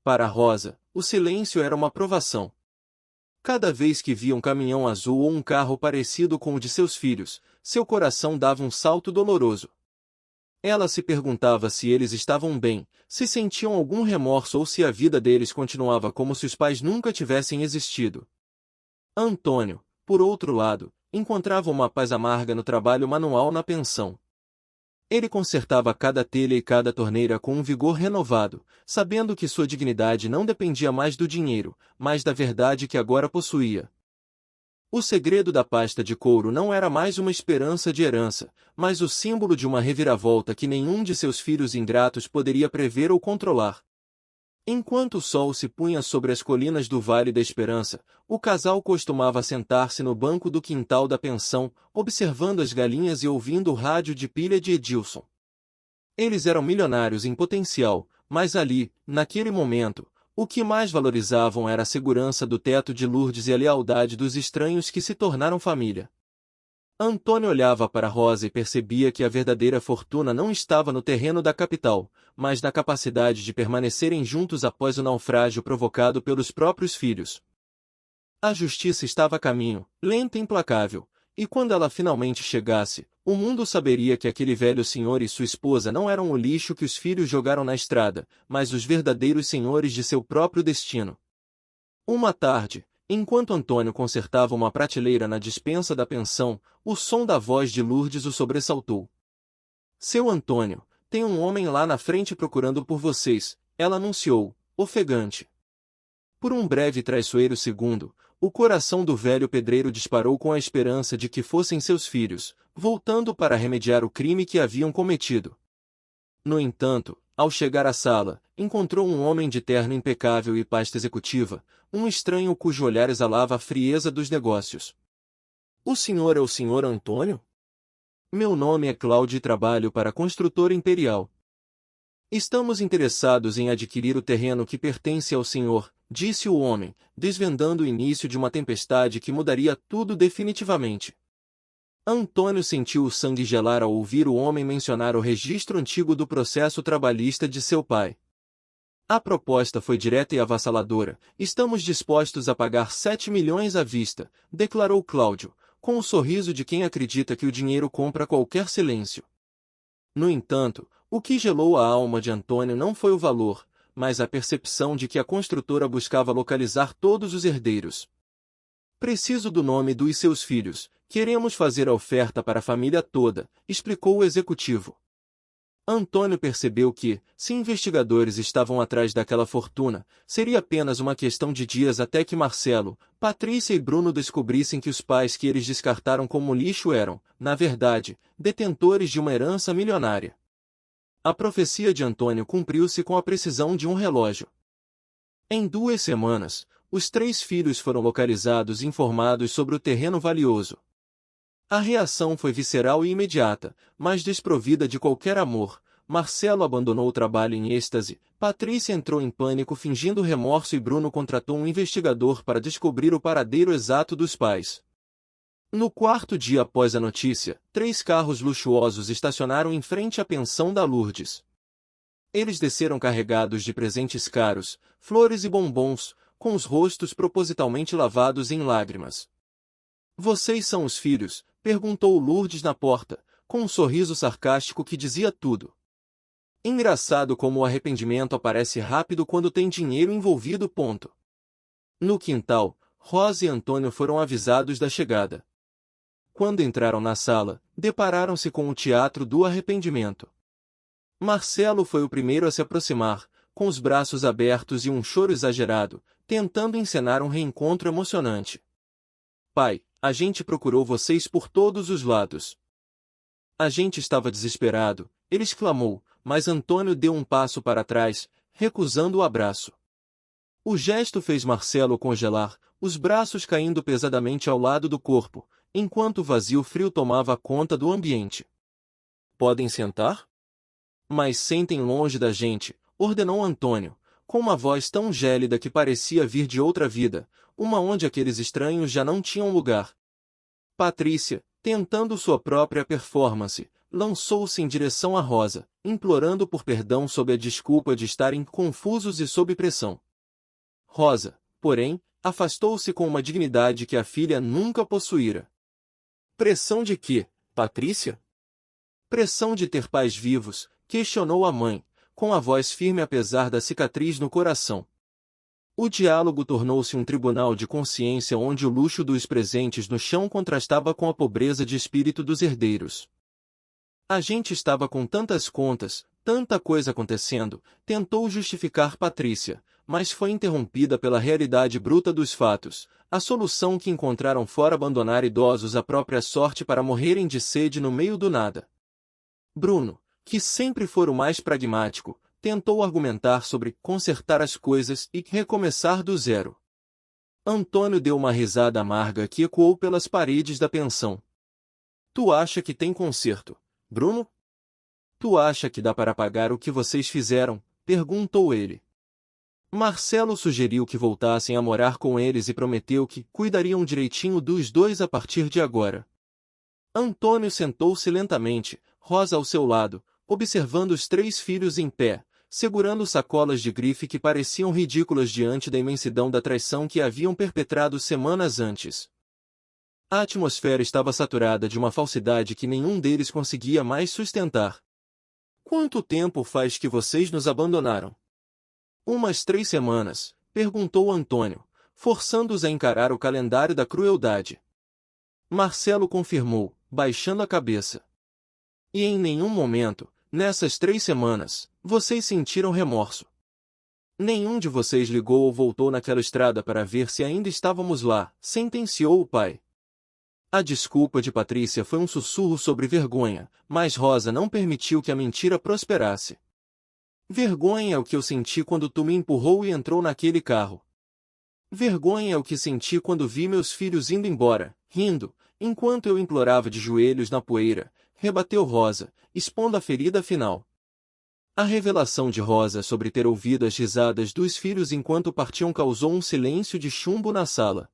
Para Rosa, o silêncio era uma provação. Cada vez que via um caminhão azul ou um carro parecido com o de seus filhos, seu coração dava um salto doloroso. Ela se perguntava se eles estavam bem, se sentiam algum remorso ou se a vida deles continuava como se os pais nunca tivessem existido. Antônio, por outro lado, encontrava uma paz amarga no trabalho manual na pensão. Ele consertava cada telha e cada torneira com um vigor renovado, sabendo que sua dignidade não dependia mais do dinheiro, mas da verdade que agora possuía. O segredo da pasta de couro não era mais uma esperança de herança, mas o símbolo de uma reviravolta que nenhum de seus filhos ingratos poderia prever ou controlar. Enquanto o sol se punha sobre as colinas do Vale da Esperança, o casal costumava sentar-se no banco do quintal da pensão, observando as galinhas e ouvindo o rádio de pilha de Edilson. Eles eram milionários em potencial, mas ali, naquele momento, o que mais valorizavam era a segurança do teto de Lourdes e a lealdade dos estranhos que se tornaram família. Antônio olhava para Rosa e percebia que a verdadeira fortuna não estava no terreno da capital, mas na capacidade de permanecerem juntos após o naufrágio provocado pelos próprios filhos. A justiça estava a caminho, lenta e implacável, e quando ela finalmente chegasse, o mundo saberia que aquele velho senhor e sua esposa não eram o lixo que os filhos jogaram na estrada, mas os verdadeiros senhores de seu próprio destino. Uma tarde, enquanto Antônio consertava uma prateleira na despensa da pensão, o som da voz de Lourdes o sobressaltou. Seu Antônio, tem um homem lá na frente procurando por vocês, ela anunciou, ofegante. Por um breve e traiçoeiro segundo, o coração do velho pedreiro disparou com a esperança de que fossem seus filhos, voltando para remediar o crime que haviam cometido. No entanto, ao chegar à sala, encontrou um homem de terno impecável e pasta executiva, um estranho cujo olhar exalava a frieza dos negócios. O senhor é o senhor Antônio? Meu nome é Cláudio e trabalho para a construtora imperial. Estamos interessados em adquirir o terreno que pertence ao senhor, disse o homem, desvendando o início de uma tempestade que mudaria tudo definitivamente. Antônio sentiu o sangue gelar ao ouvir o homem mencionar o registro antigo do processo trabalhista de seu pai. A proposta foi direta e avassaladora. Estamos dispostos a pagar 7 milhões à vista, declarou Cláudio, com o sorriso de quem acredita que o dinheiro compra qualquer silêncio. No entanto, o que gelou a alma de Antônio não foi o valor, mas a percepção de que a construtora buscava localizar todos os herdeiros. Preciso do nome dos seus filhos, queremos fazer a oferta para a família toda, explicou o executivo. Antônio percebeu que, se investigadores estavam atrás daquela fortuna, seria apenas uma questão de dias até que Marcelo, Patrícia e Bruno descobrissem que os pais que eles descartaram como lixo eram, na verdade, detentores de uma herança milionária. A profecia de Antônio cumpriu-se com a precisão de um relógio. Em 2 semanas, os 3 filhos foram localizados e informados sobre o terreno valioso. A reação foi visceral e imediata, mas desprovida de qualquer amor. Marcelo abandonou o trabalho em êxtase, Patrícia entrou em pânico fingindo remorso e Bruno contratou um investigador para descobrir o paradeiro exato dos pais. No 4º dia após a notícia, 3 carros luxuosos estacionaram em frente à pensão da Lourdes. Eles desceram carregados de presentes caros, flores e bombons, com os rostos propositalmente lavados em lágrimas. "Vocês são os filhos?", perguntou Lourdes na porta, com um sorriso sarcástico que dizia tudo. Engraçado como o arrependimento aparece rápido quando tem dinheiro envolvido. No quintal, Rosa e Antônio foram avisados da chegada. Quando entraram na sala, depararam-se com o teatro do arrependimento. Marcelo foi o primeiro a se aproximar, com os braços abertos e um choro exagerado, tentando encenar um reencontro emocionante. "Pai, a gente procurou vocês por todos os lados. A gente estava desesperado", ele exclamou, mas Antônio deu um passo para trás, recusando o abraço. O gesto fez Marcelo congelar, os braços caindo pesadamente ao lado do corpo, enquanto o vazio frio tomava conta do ambiente. "Podem sentar?" "Mas sentem longe da gente", ordenou Antônio, com uma voz tão gélida que parecia vir de outra vida, uma onde aqueles estranhos já não tinham lugar. Patrícia, tentando sua própria performance, lançou-se em direção a Rosa, implorando por perdão sob a desculpa de estarem confusos e sob pressão. Rosa, porém, afastou-se com uma dignidade que a filha nunca possuíra. "Pressão de quê, Patrícia?" "Pressão de ter pais vivos", questionou a mãe, com a voz firme apesar da cicatriz no coração. O diálogo tornou-se um tribunal de consciência onde o luxo dos presentes no chão contrastava com a pobreza de espírito dos herdeiros. "A gente estava com tantas contas, tanta coisa acontecendo", tentou justificar Patrícia, mas foi interrompida pela realidade bruta dos fatos. A solução que encontraram fora abandonar idosos à própria sorte para morrerem de sede no meio do nada. Bruno, que sempre fora o mais pragmático, tentou argumentar sobre consertar as coisas e recomeçar do zero. Antônio deu uma risada amarga que ecoou pelas paredes da pensão. "Tu acha que tem conserto, Bruno? Tu acha que dá para pagar o que vocês fizeram?", perguntou ele. Marcelo sugeriu que voltassem a morar com eles e prometeu que cuidariam direitinho dos dois a partir de agora. Antônio sentou-se lentamente, Rosa ao seu lado, observando os 3 filhos em pé, segurando sacolas de grife que pareciam ridículas diante da imensidão da traição que haviam perpetrado semanas antes. A atmosfera estava saturada de uma falsidade que nenhum deles conseguia mais sustentar. "Quanto tempo faz que vocês nos abandonaram?" "Umas 3 semanas", perguntou Antônio, forçando-os a encarar o calendário da crueldade. Marcelo confirmou, baixando a cabeça. "E em nenhum momento, nessas 3 semanas, vocês sentiram remorso? Nenhum de vocês ligou ou voltou naquela estrada para ver se ainda estávamos lá", sentenciou o pai. A desculpa de Patrícia foi um sussurro sobre vergonha, mas Rosa não permitiu que a mentira prosperasse. "Vergonha é o que eu senti quando tu me empurrou e entrou naquele carro. Vergonha é o que senti quando vi meus filhos indo embora, rindo, enquanto eu implorava de joelhos na poeira", rebateu Rosa, expondo a ferida final. A revelação de Rosa sobre ter ouvido as risadas dos filhos enquanto partiam causou um silêncio de chumbo na sala.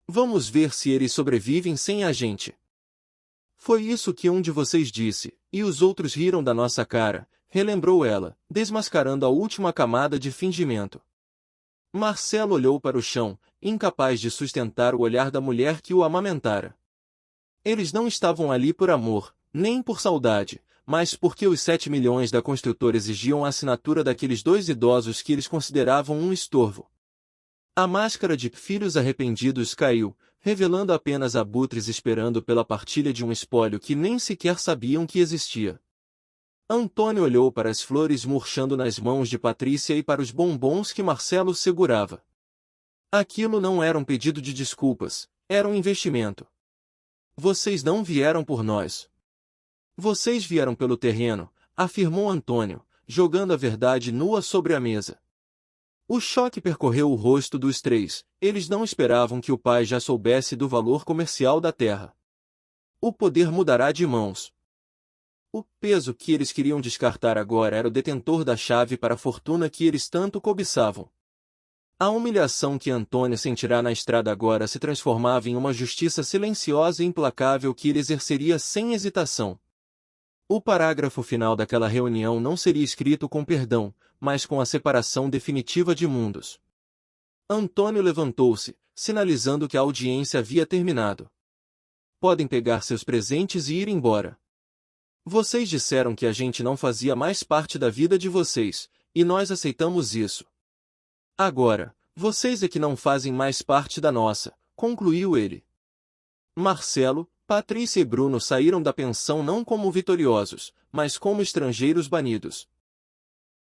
"Vamos ver se eles sobrevivem sem a gente. Foi isso que um de vocês disse, e os outros riram da nossa cara", relembrou ela, desmascarando a última camada de fingimento. Marcelo olhou para o chão, incapaz de sustentar o olhar da mulher que o amamentara. Eles não estavam ali por amor, nem por saudade, mas porque os 7 milhões da construtora exigiam a assinatura daqueles 2 idosos que eles consideravam um estorvo. A máscara de filhos arrependidos caiu, revelando apenas abutres esperando pela partilha de um espólio que nem sequer sabiam que existia. Antônio olhou para as flores murchando nas mãos de Patrícia e para os bombons que Marcelo segurava. Aquilo não era um pedido de desculpas, era um investimento. "Vocês não vieram por nós. Vocês vieram pelo terreno", afirmou Antônio, jogando a verdade nua sobre a mesa. O choque percorreu o rosto dos três. Eles não esperavam que o pai já soubesse do valor comercial da terra. O poder mudará de mãos. O peso que eles queriam descartar agora era o detentor da chave para a fortuna que eles tanto cobiçavam. A humilhação que Antônio sentirá na estrada agora se transformava em uma justiça silenciosa e implacável que ele exerceria sem hesitação. O parágrafo final daquela reunião não seria escrito com perdão, mas com a separação definitiva de mundos. Antônio levantou-se, sinalizando que a audiência havia terminado. Podem pegar seus presentes e ir embora. Vocês disseram que a gente não fazia mais parte da vida de vocês, e nós aceitamos isso. Agora, vocês é que não fazem mais parte da nossa, concluiu ele. Marcelo, Patrícia e Bruno saíram da pensão não como vitoriosos, mas como estrangeiros banidos.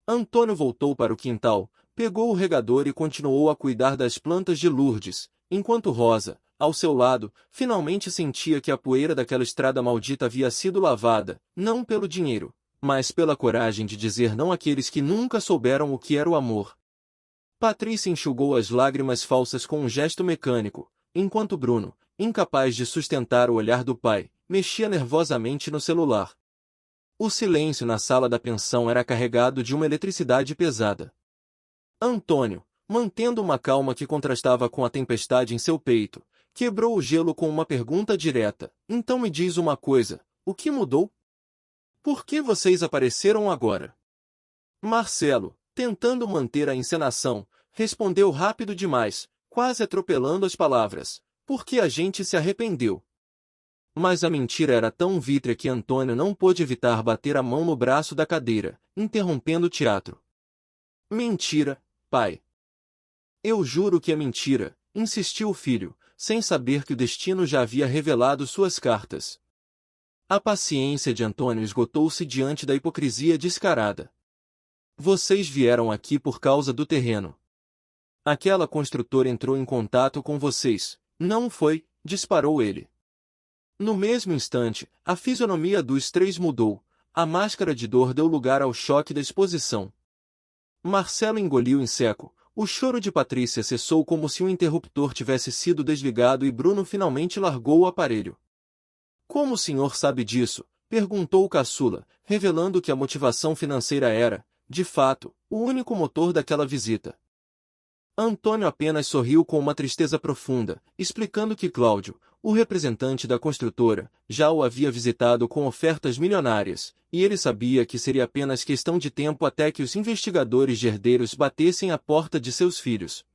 Antônio voltou para o quintal, pegou o regador e continuou a cuidar das plantas de Lourdes, enquanto Rosa, ao seu lado, finalmente sentia que a poeira daquela estrada maldita havia sido lavada, não pelo dinheiro, mas pela coragem de dizer não àqueles que nunca souberam o que era o amor. Patrícia enxugou as lágrimas falsas com um gesto mecânico, enquanto Bruno, incapaz de sustentar o olhar do pai, mexia nervosamente no celular. O silêncio na sala da pensão era carregado de uma eletricidade pesada. Antônio, mantendo uma calma que contrastava com a tempestade em seu peito, quebrou o gelo com uma pergunta direta. Então me diz uma coisa, o que mudou? Por que vocês apareceram agora? Marcelo, tentando manter a encenação, respondeu rápido demais, quase atropelando as palavras. Porque a gente se arrependeu. Mas a mentira era tão vítrea que Antônio não pôde evitar bater a mão no braço da cadeira, interrompendo o teatro. Mentira, pai. Eu juro que é mentira, insistiu o filho, sem saber que o destino já havia revelado suas cartas. A paciência de Antônio esgotou-se diante da hipocrisia descarada. Vocês vieram aqui por causa do terreno. Aquela construtora entrou em contato com vocês. Não foi, disparou ele. No mesmo instante, a fisionomia dos três mudou, a máscara de dor deu lugar ao choque da exposição. Marcelo engoliu em seco, o choro de Patrícia cessou como se um interruptor tivesse sido desligado e Bruno finalmente largou o aparelho. Como o senhor sabe disso? Perguntou o caçula, revelando que a motivação financeira era, de fato, o único motor daquela visita. Antônio apenas sorriu com uma tristeza profunda, explicando que Cláudio, o representante da construtora, já o havia visitado com ofertas milionárias, e ele sabia que seria apenas questão de tempo até que os investigadores de herdeiros batessem à porta de seus filhos.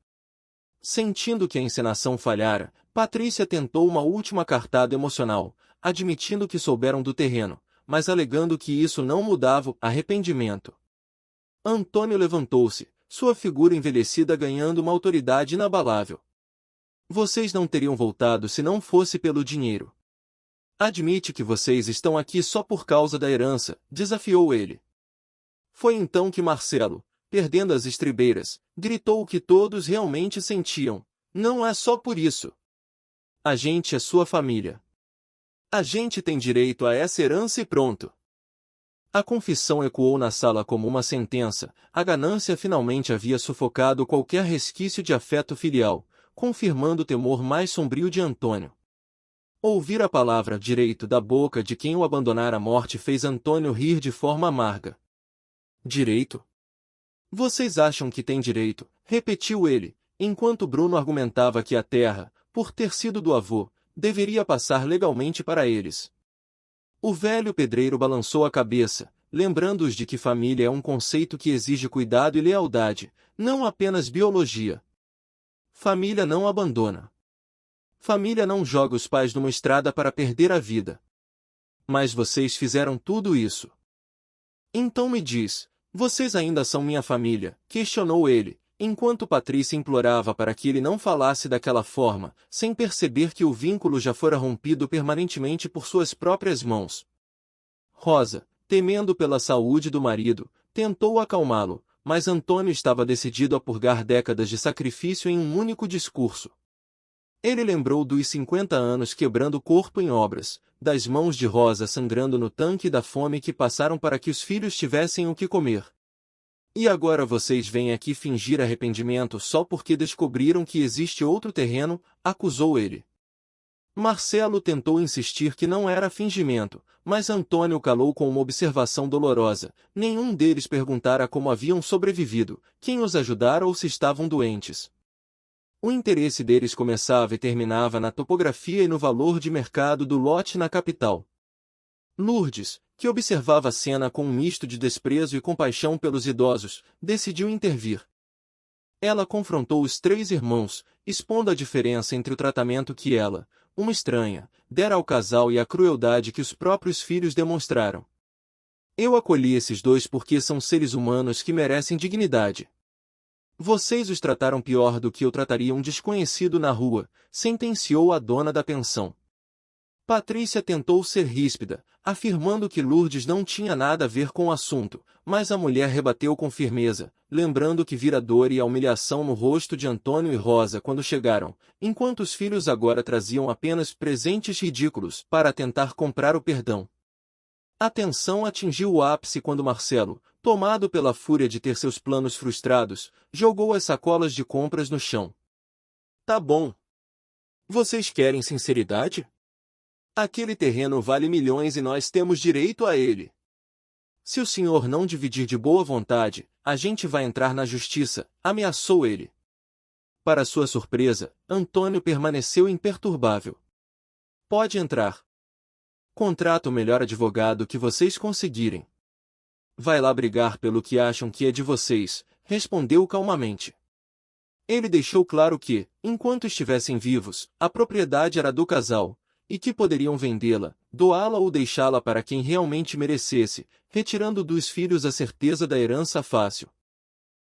Sentindo que a encenação falhara, Patrícia tentou uma última cartada emocional, admitindo que souberam do terreno, mas alegando que isso não mudava o arrependimento. Antônio levantou-se, sua figura envelhecida ganhando uma autoridade inabalável. Vocês não teriam voltado se não fosse pelo dinheiro. Admite que vocês estão aqui só por causa da herança, desafiou ele. Foi então que Marcelo, perdendo as estribeiras, gritou o que todos realmente sentiam. Não é só por isso. A gente é sua família. A gente tem direito a essa herança e pronto. A confissão ecoou na sala como uma sentença, a ganância finalmente havia sufocado qualquer resquício de afeto filial, confirmando o temor mais sombrio de Antônio. Ouvir a palavra direito da boca de quem o abandonara à morte fez Antônio rir de forma amarga. Direito? Vocês acham que têm direito, repetiu ele, enquanto Bruno argumentava que a terra, por ter sido do avô, deveria passar legalmente para eles. O velho pedreiro balançou a cabeça, lembrando-os de que família é um conceito que exige cuidado e lealdade, não apenas biologia. Família não abandona. Família não joga os pais numa estrada para perder a vida. Mas vocês fizeram tudo isso. Então me diz, vocês ainda são minha família? Questionou ele, enquanto Patrícia implorava para que ele não falasse daquela forma, sem perceber que o vínculo já fora rompido permanentemente por suas próprias mãos. Rosa, temendo pela saúde do marido, tentou acalmá-lo, mas Antônio estava decidido a purgar décadas de sacrifício em um único discurso. Ele lembrou dos 50 anos quebrando o corpo em obras, das mãos de Rosa sangrando no tanque da fome que passaram para que os filhos tivessem o que comer. E agora vocês vêm aqui fingir arrependimento só porque descobriram que existe outro terreno, acusou ele. Marcelo tentou insistir que não era fingimento, mas Antônio calou com uma observação dolorosa. Nenhum deles perguntara como haviam sobrevivido, quem os ajudara ou se estavam doentes. O interesse deles começava e terminava na topografia e no valor de mercado do lote na capital. Lourdes, que observava a cena com um misto de desprezo e compaixão pelos idosos, decidiu intervir. Ela confrontou os três irmãos, expondo a diferença entre o tratamento que ela, uma estranha, dera ao casal e a crueldade que os próprios filhos demonstraram. Eu acolhi esses dois porque são seres humanos que merecem dignidade. Vocês os trataram pior do que eu trataria um desconhecido na rua, sentenciou a dona da pensão. Patrícia tentou ser ríspida, afirmando que Lourdes não tinha nada a ver com o assunto, mas a mulher rebateu com firmeza, lembrando que vira a dor e a humilhação no rosto de Antônio e Rosa quando chegaram, enquanto os filhos agora traziam apenas presentes ridículos para tentar comprar o perdão. A tensão atingiu o ápice quando Marcelo, tomado pela fúria de ter seus planos frustrados, jogou as sacolas de compras no chão. Tá bom. Vocês querem sinceridade? Aquele terreno vale milhões e nós temos direito a ele. Se o senhor não dividir de boa vontade, a gente vai entrar na justiça, ameaçou ele. Para sua surpresa, Antônio permaneceu imperturbável. Pode entrar. Contrato o melhor advogado que vocês conseguirem. Vai lá brigar pelo que acham que é de vocês, respondeu calmamente. Ele deixou claro que, enquanto estivessem vivos, a propriedade era do casal, e que poderiam vendê-la, doá-la ou deixá-la para quem realmente merecesse, retirando dos filhos a certeza da herança fácil.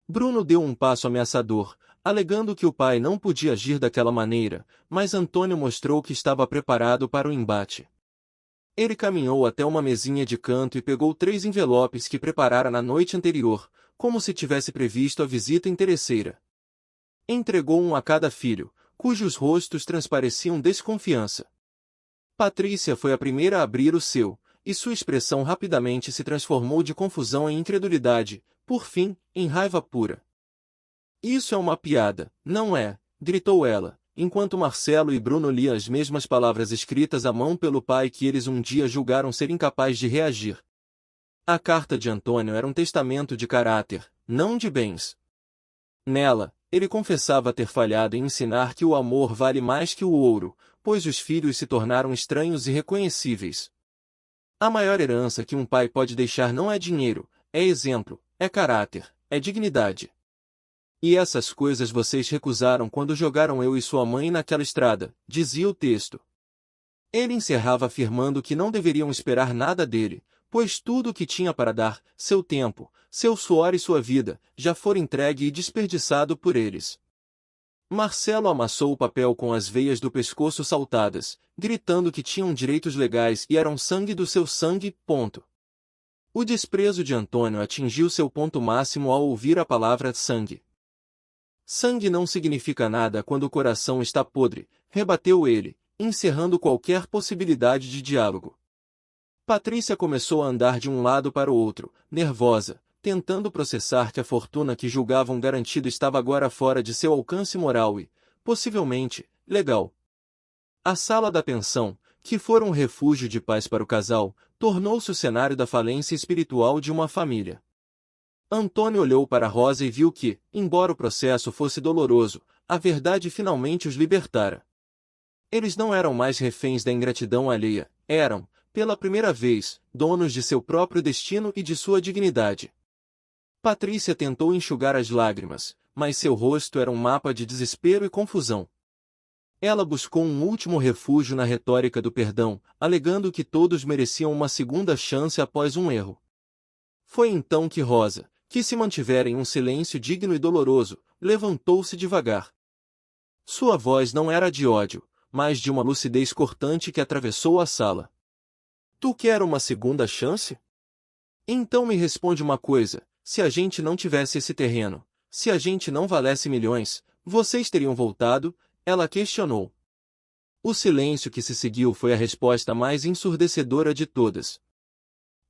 Bruno deu um passo ameaçador, alegando que o pai não podia agir daquela maneira, mas Antônio mostrou que estava preparado para o embate. Ele caminhou até uma mesinha de canto e pegou 3 envelopes que preparara na noite anterior, como se tivesse previsto a visita interesseira. Entregou um a cada filho, cujos rostos transpareciam desconfiança. Patrícia foi a primeira a abrir o seu, e sua expressão rapidamente se transformou de confusão em incredulidade, por fim, em raiva pura. Isso é uma piada, não é? Gritou ela, enquanto Marcelo e Bruno liam as mesmas palavras escritas à mão pelo pai que eles um dia julgaram ser incapaz de reagir. A carta de Antônio era um testamento de caráter, não de bens. Nela, ele confessava ter falhado em ensinar que o amor vale mais que o ouro, pois os filhos se tornaram estranhos e irreconhecíveis. A maior herança que um pai pode deixar não é dinheiro, é exemplo, é caráter, é dignidade. E essas coisas vocês recusaram quando jogaram eu e sua mãe naquela estrada, dizia o texto. Ele encerrava afirmando que não deveriam esperar nada dele, pois tudo o que tinha para dar, seu tempo, seu suor e sua vida, já fora entregue e desperdiçado por eles. Marcelo amassou o papel com as veias do pescoço saltadas, gritando que tinham direitos legais e eram sangue do seu sangue, ponto. O desprezo de Antônio atingiu seu ponto máximo ao ouvir a palavra sangue. Sangue não significa nada quando o coração está podre, rebateu ele, encerrando qualquer possibilidade de diálogo. Patrícia começou a andar de um lado para o outro, nervosa, tentando processar que a fortuna que julgavam garantida estava agora fora de seu alcance moral e, possivelmente, legal. A sala da pensão, que fora um refúgio de paz para o casal, tornou-se o cenário da falência espiritual de uma família. Antônio olhou para Rosa e viu que, embora o processo fosse doloroso, a verdade finalmente os libertara. Eles não eram mais reféns da ingratidão alheia, eram, pela primeira vez, donos de seu próprio destino e de sua dignidade. Patrícia tentou enxugar as lágrimas, mas seu rosto era um mapa de desespero e confusão. Ela buscou um último refúgio na retórica do perdão, alegando que todos mereciam uma segunda chance após um erro. Foi então que Rosa, que se mantivera em um silêncio digno e doloroso, levantou-se devagar. Sua voz não era de ódio, mas de uma lucidez cortante que atravessou a sala. Tu quer uma segunda chance? Então me responde uma coisa, se a gente não tivesse esse terreno, se a gente não valesse milhões, vocês teriam voltado? Ela questionou. O silêncio que se seguiu foi a resposta mais ensurdecedora de todas.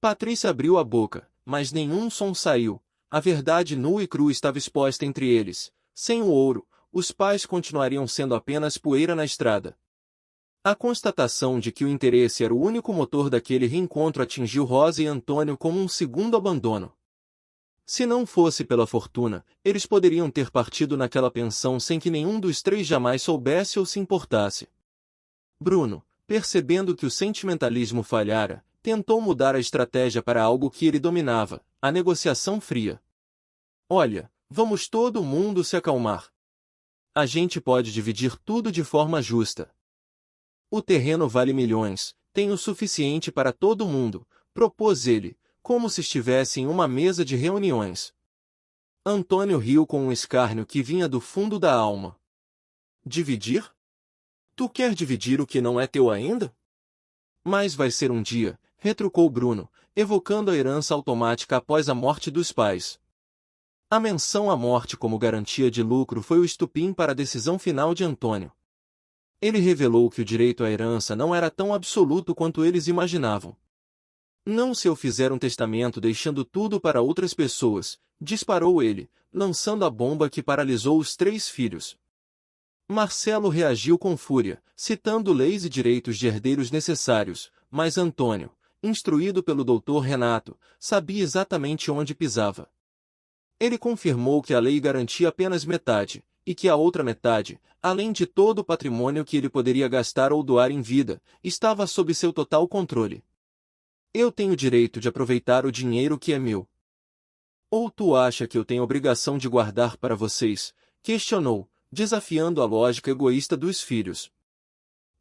Patrícia abriu a boca, mas nenhum som saiu. A verdade nua e crua estava exposta entre eles. Sem o ouro, os pais continuariam sendo apenas poeira na estrada. A constatação de que o interesse era o único motor daquele reencontro atingiu Rosa e Antônio como um segundo abandono. Se não fosse pela fortuna, eles poderiam ter partido naquela pensão sem que nenhum dos três jamais soubesse ou se importasse. Bruno, percebendo que o sentimentalismo falhara, tentou mudar a estratégia para algo que ele dominava, a negociação fria. Olha, vamos todo mundo se acalmar. A gente pode dividir tudo de forma justa. O terreno vale milhões, tem o suficiente para todo mundo, propôs ele, como se estivesse em uma mesa de reuniões. Antônio riu com um escárnio que vinha do fundo da alma. Dividir? Tu quer dividir o que não é teu ainda? Mas vai ser um dia, retrucou Bruno, evocando a herança automática após a morte dos pais. A menção à morte como garantia de lucro foi o estupim para a decisão final de Antônio. Ele revelou que o direito à herança não era tão absoluto quanto eles imaginavam. Não se eu fizer um testamento deixando tudo para outras pessoas, disparou ele, lançando a bomba que paralisou os três filhos. Marcelo reagiu com fúria, citando leis e direitos de herdeiros necessários, mas Antônio, instruído pelo Dr. Renato, sabia exatamente onde pisava. Ele confirmou que a lei garantia apenas metade, e que a outra metade, além de todo o patrimônio que ele poderia gastar ou doar em vida, estava sob seu total controle. Eu tenho direito de aproveitar o dinheiro que é meu. Ou tu acha que eu tenho obrigação de guardar para vocês? Questionou, desafiando a lógica egoísta dos filhos.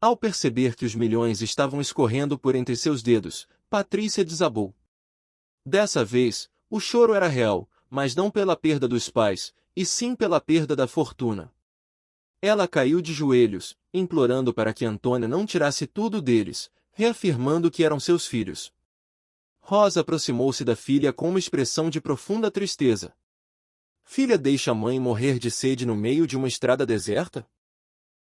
Ao perceber que os milhões estavam escorrendo por entre seus dedos, Patrícia desabou. Dessa vez, o choro era real, mas não pela perda dos pais, e sim pela perda da fortuna. Ela caiu de joelhos, implorando para que Antônio não tirasse tudo deles, reafirmando que eram seus filhos. Rosa aproximou-se da filha com uma expressão de profunda tristeza. Filha deixa a mãe morrer de sede no meio de uma estrada deserta?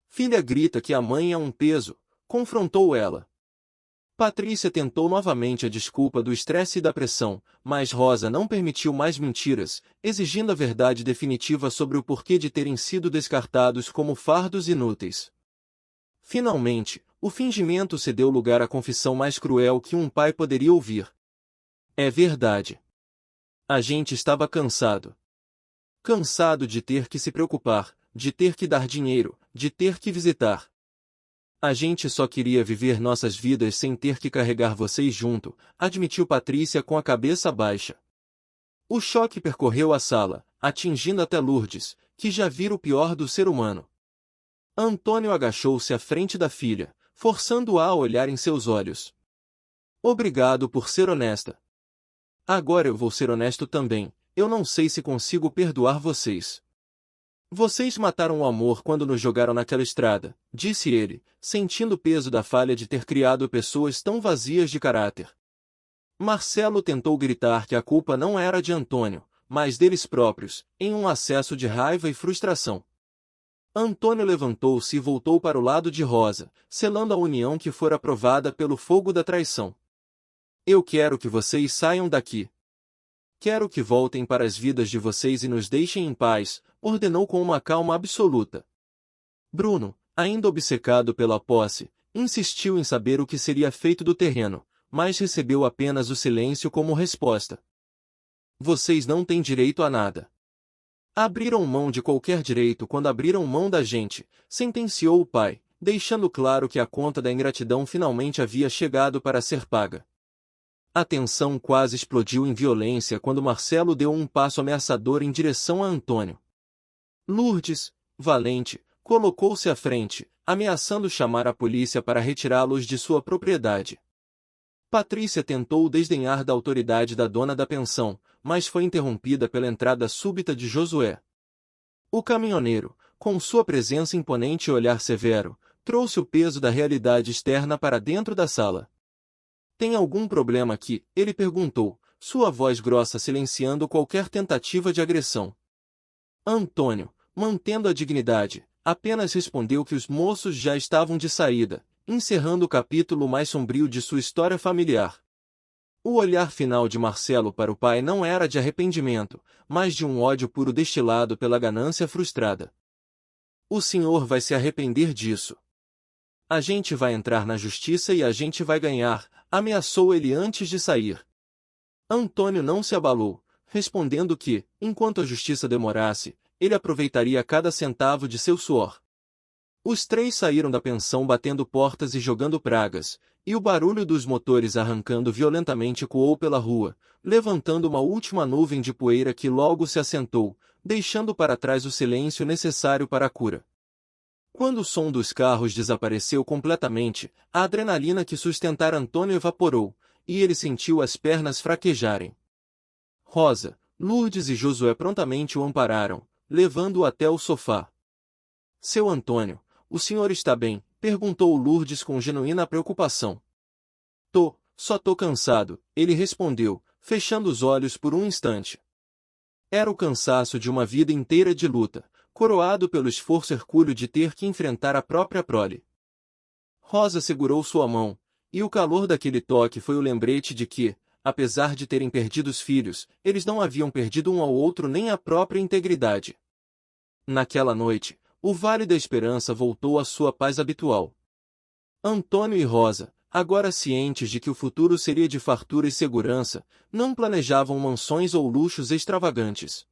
Filha grita que a mãe é um peso, confrontou ela. Patrícia tentou novamente a desculpa do estresse e da pressão, mas Rosa não permitiu mais mentiras, exigindo a verdade definitiva sobre o porquê de terem sido descartados como fardos inúteis. Finalmente, o fingimento cedeu lugar à confissão mais cruel que um pai poderia ouvir. É verdade. A gente estava cansado. Cansado de ter que se preocupar, de ter que dar dinheiro, de ter que visitar. A gente só queria viver nossas vidas sem ter que carregar vocês junto, admitiu Patrícia com a cabeça baixa. O choque percorreu a sala, atingindo até Lourdes, que já vira o pior do ser humano. Antônio agachou-se à frente da filha, forçando-a a olhar em seus olhos. Obrigado por ser honesta. Agora eu vou ser honesto também, eu não sei se consigo perdoar vocês. Vocês mataram o amor quando nos jogaram naquela estrada, disse ele, sentindo o peso da falha de ter criado pessoas tão vazias de caráter. Marcelo tentou gritar que a culpa não era de Antônio, mas deles próprios, em um acesso de raiva e frustração. Antônio levantou-se e voltou para o lado de Rosa, selando a união que fora provada pelo fogo da traição. Eu quero que vocês saiam daqui. Quero que voltem para as vidas de vocês e nos deixem em paz, ordenou com uma calma absoluta. Bruno, ainda obcecado pela posse, insistiu em saber o que seria feito do terreno, mas recebeu apenas o silêncio como resposta. Vocês não têm direito a nada. Abriram mão de qualquer direito quando abriram mão da gente, sentenciou o pai, deixando claro que a conta da ingratidão finalmente havia chegado para ser paga. A tensão quase explodiu em violência quando Marcelo deu um passo ameaçador em direção a Antônio. Lourdes, valente, colocou-se à frente, ameaçando chamar a polícia para retirá-los de sua propriedade. Patrícia tentou desdenhar da autoridade da dona da pensão, mas foi interrompida pela entrada súbita de Josué. O caminhoneiro, com sua presença imponente e olhar severo, trouxe o peso da realidade externa para dentro da sala. Tem algum problema aqui? Ele perguntou, sua voz grossa silenciando qualquer tentativa de agressão. Antônio, mantendo a dignidade, apenas respondeu que os moços já estavam de saída, encerrando o capítulo mais sombrio de sua história familiar. O olhar final de Marcelo para o pai não era de arrependimento, mas de um ódio puro destilado pela ganância frustrada. O senhor vai se arrepender disso. A gente vai entrar na justiça e a gente vai ganhar, ameaçou ele antes de sair. Antônio não se abalou, respondendo que, enquanto a justiça demorasse, ele aproveitaria cada centavo de seu suor. Os três saíram da pensão batendo portas e jogando pragas, e o barulho dos motores arrancando violentamente ecoou pela rua, levantando uma última nuvem de poeira que logo se assentou, deixando para trás o silêncio necessário para a cura. Quando o som dos carros desapareceu completamente, a adrenalina que sustentara Antônio evaporou, e ele sentiu as pernas fraquejarem. Rosa, Lourdes e Josué prontamente o ampararam, levando-o até o sofá. Seu Antônio, o senhor está bem? Perguntou Lourdes com genuína preocupação. Só tô cansado, ele respondeu, fechando os olhos por um instante. Era o cansaço de uma vida inteira de luta, coroado pelo esforço hercúleo de ter que enfrentar a própria prole. Rosa segurou sua mão, e o calor daquele toque foi o lembrete de que, apesar de terem perdido os filhos, eles não haviam perdido um ao outro nem a própria integridade. Naquela noite, o Vale da Esperança voltou à sua paz habitual. Antônio e Rosa, agora cientes de que o futuro seria de fartura e segurança, não planejavam mansões ou luxos extravagantes.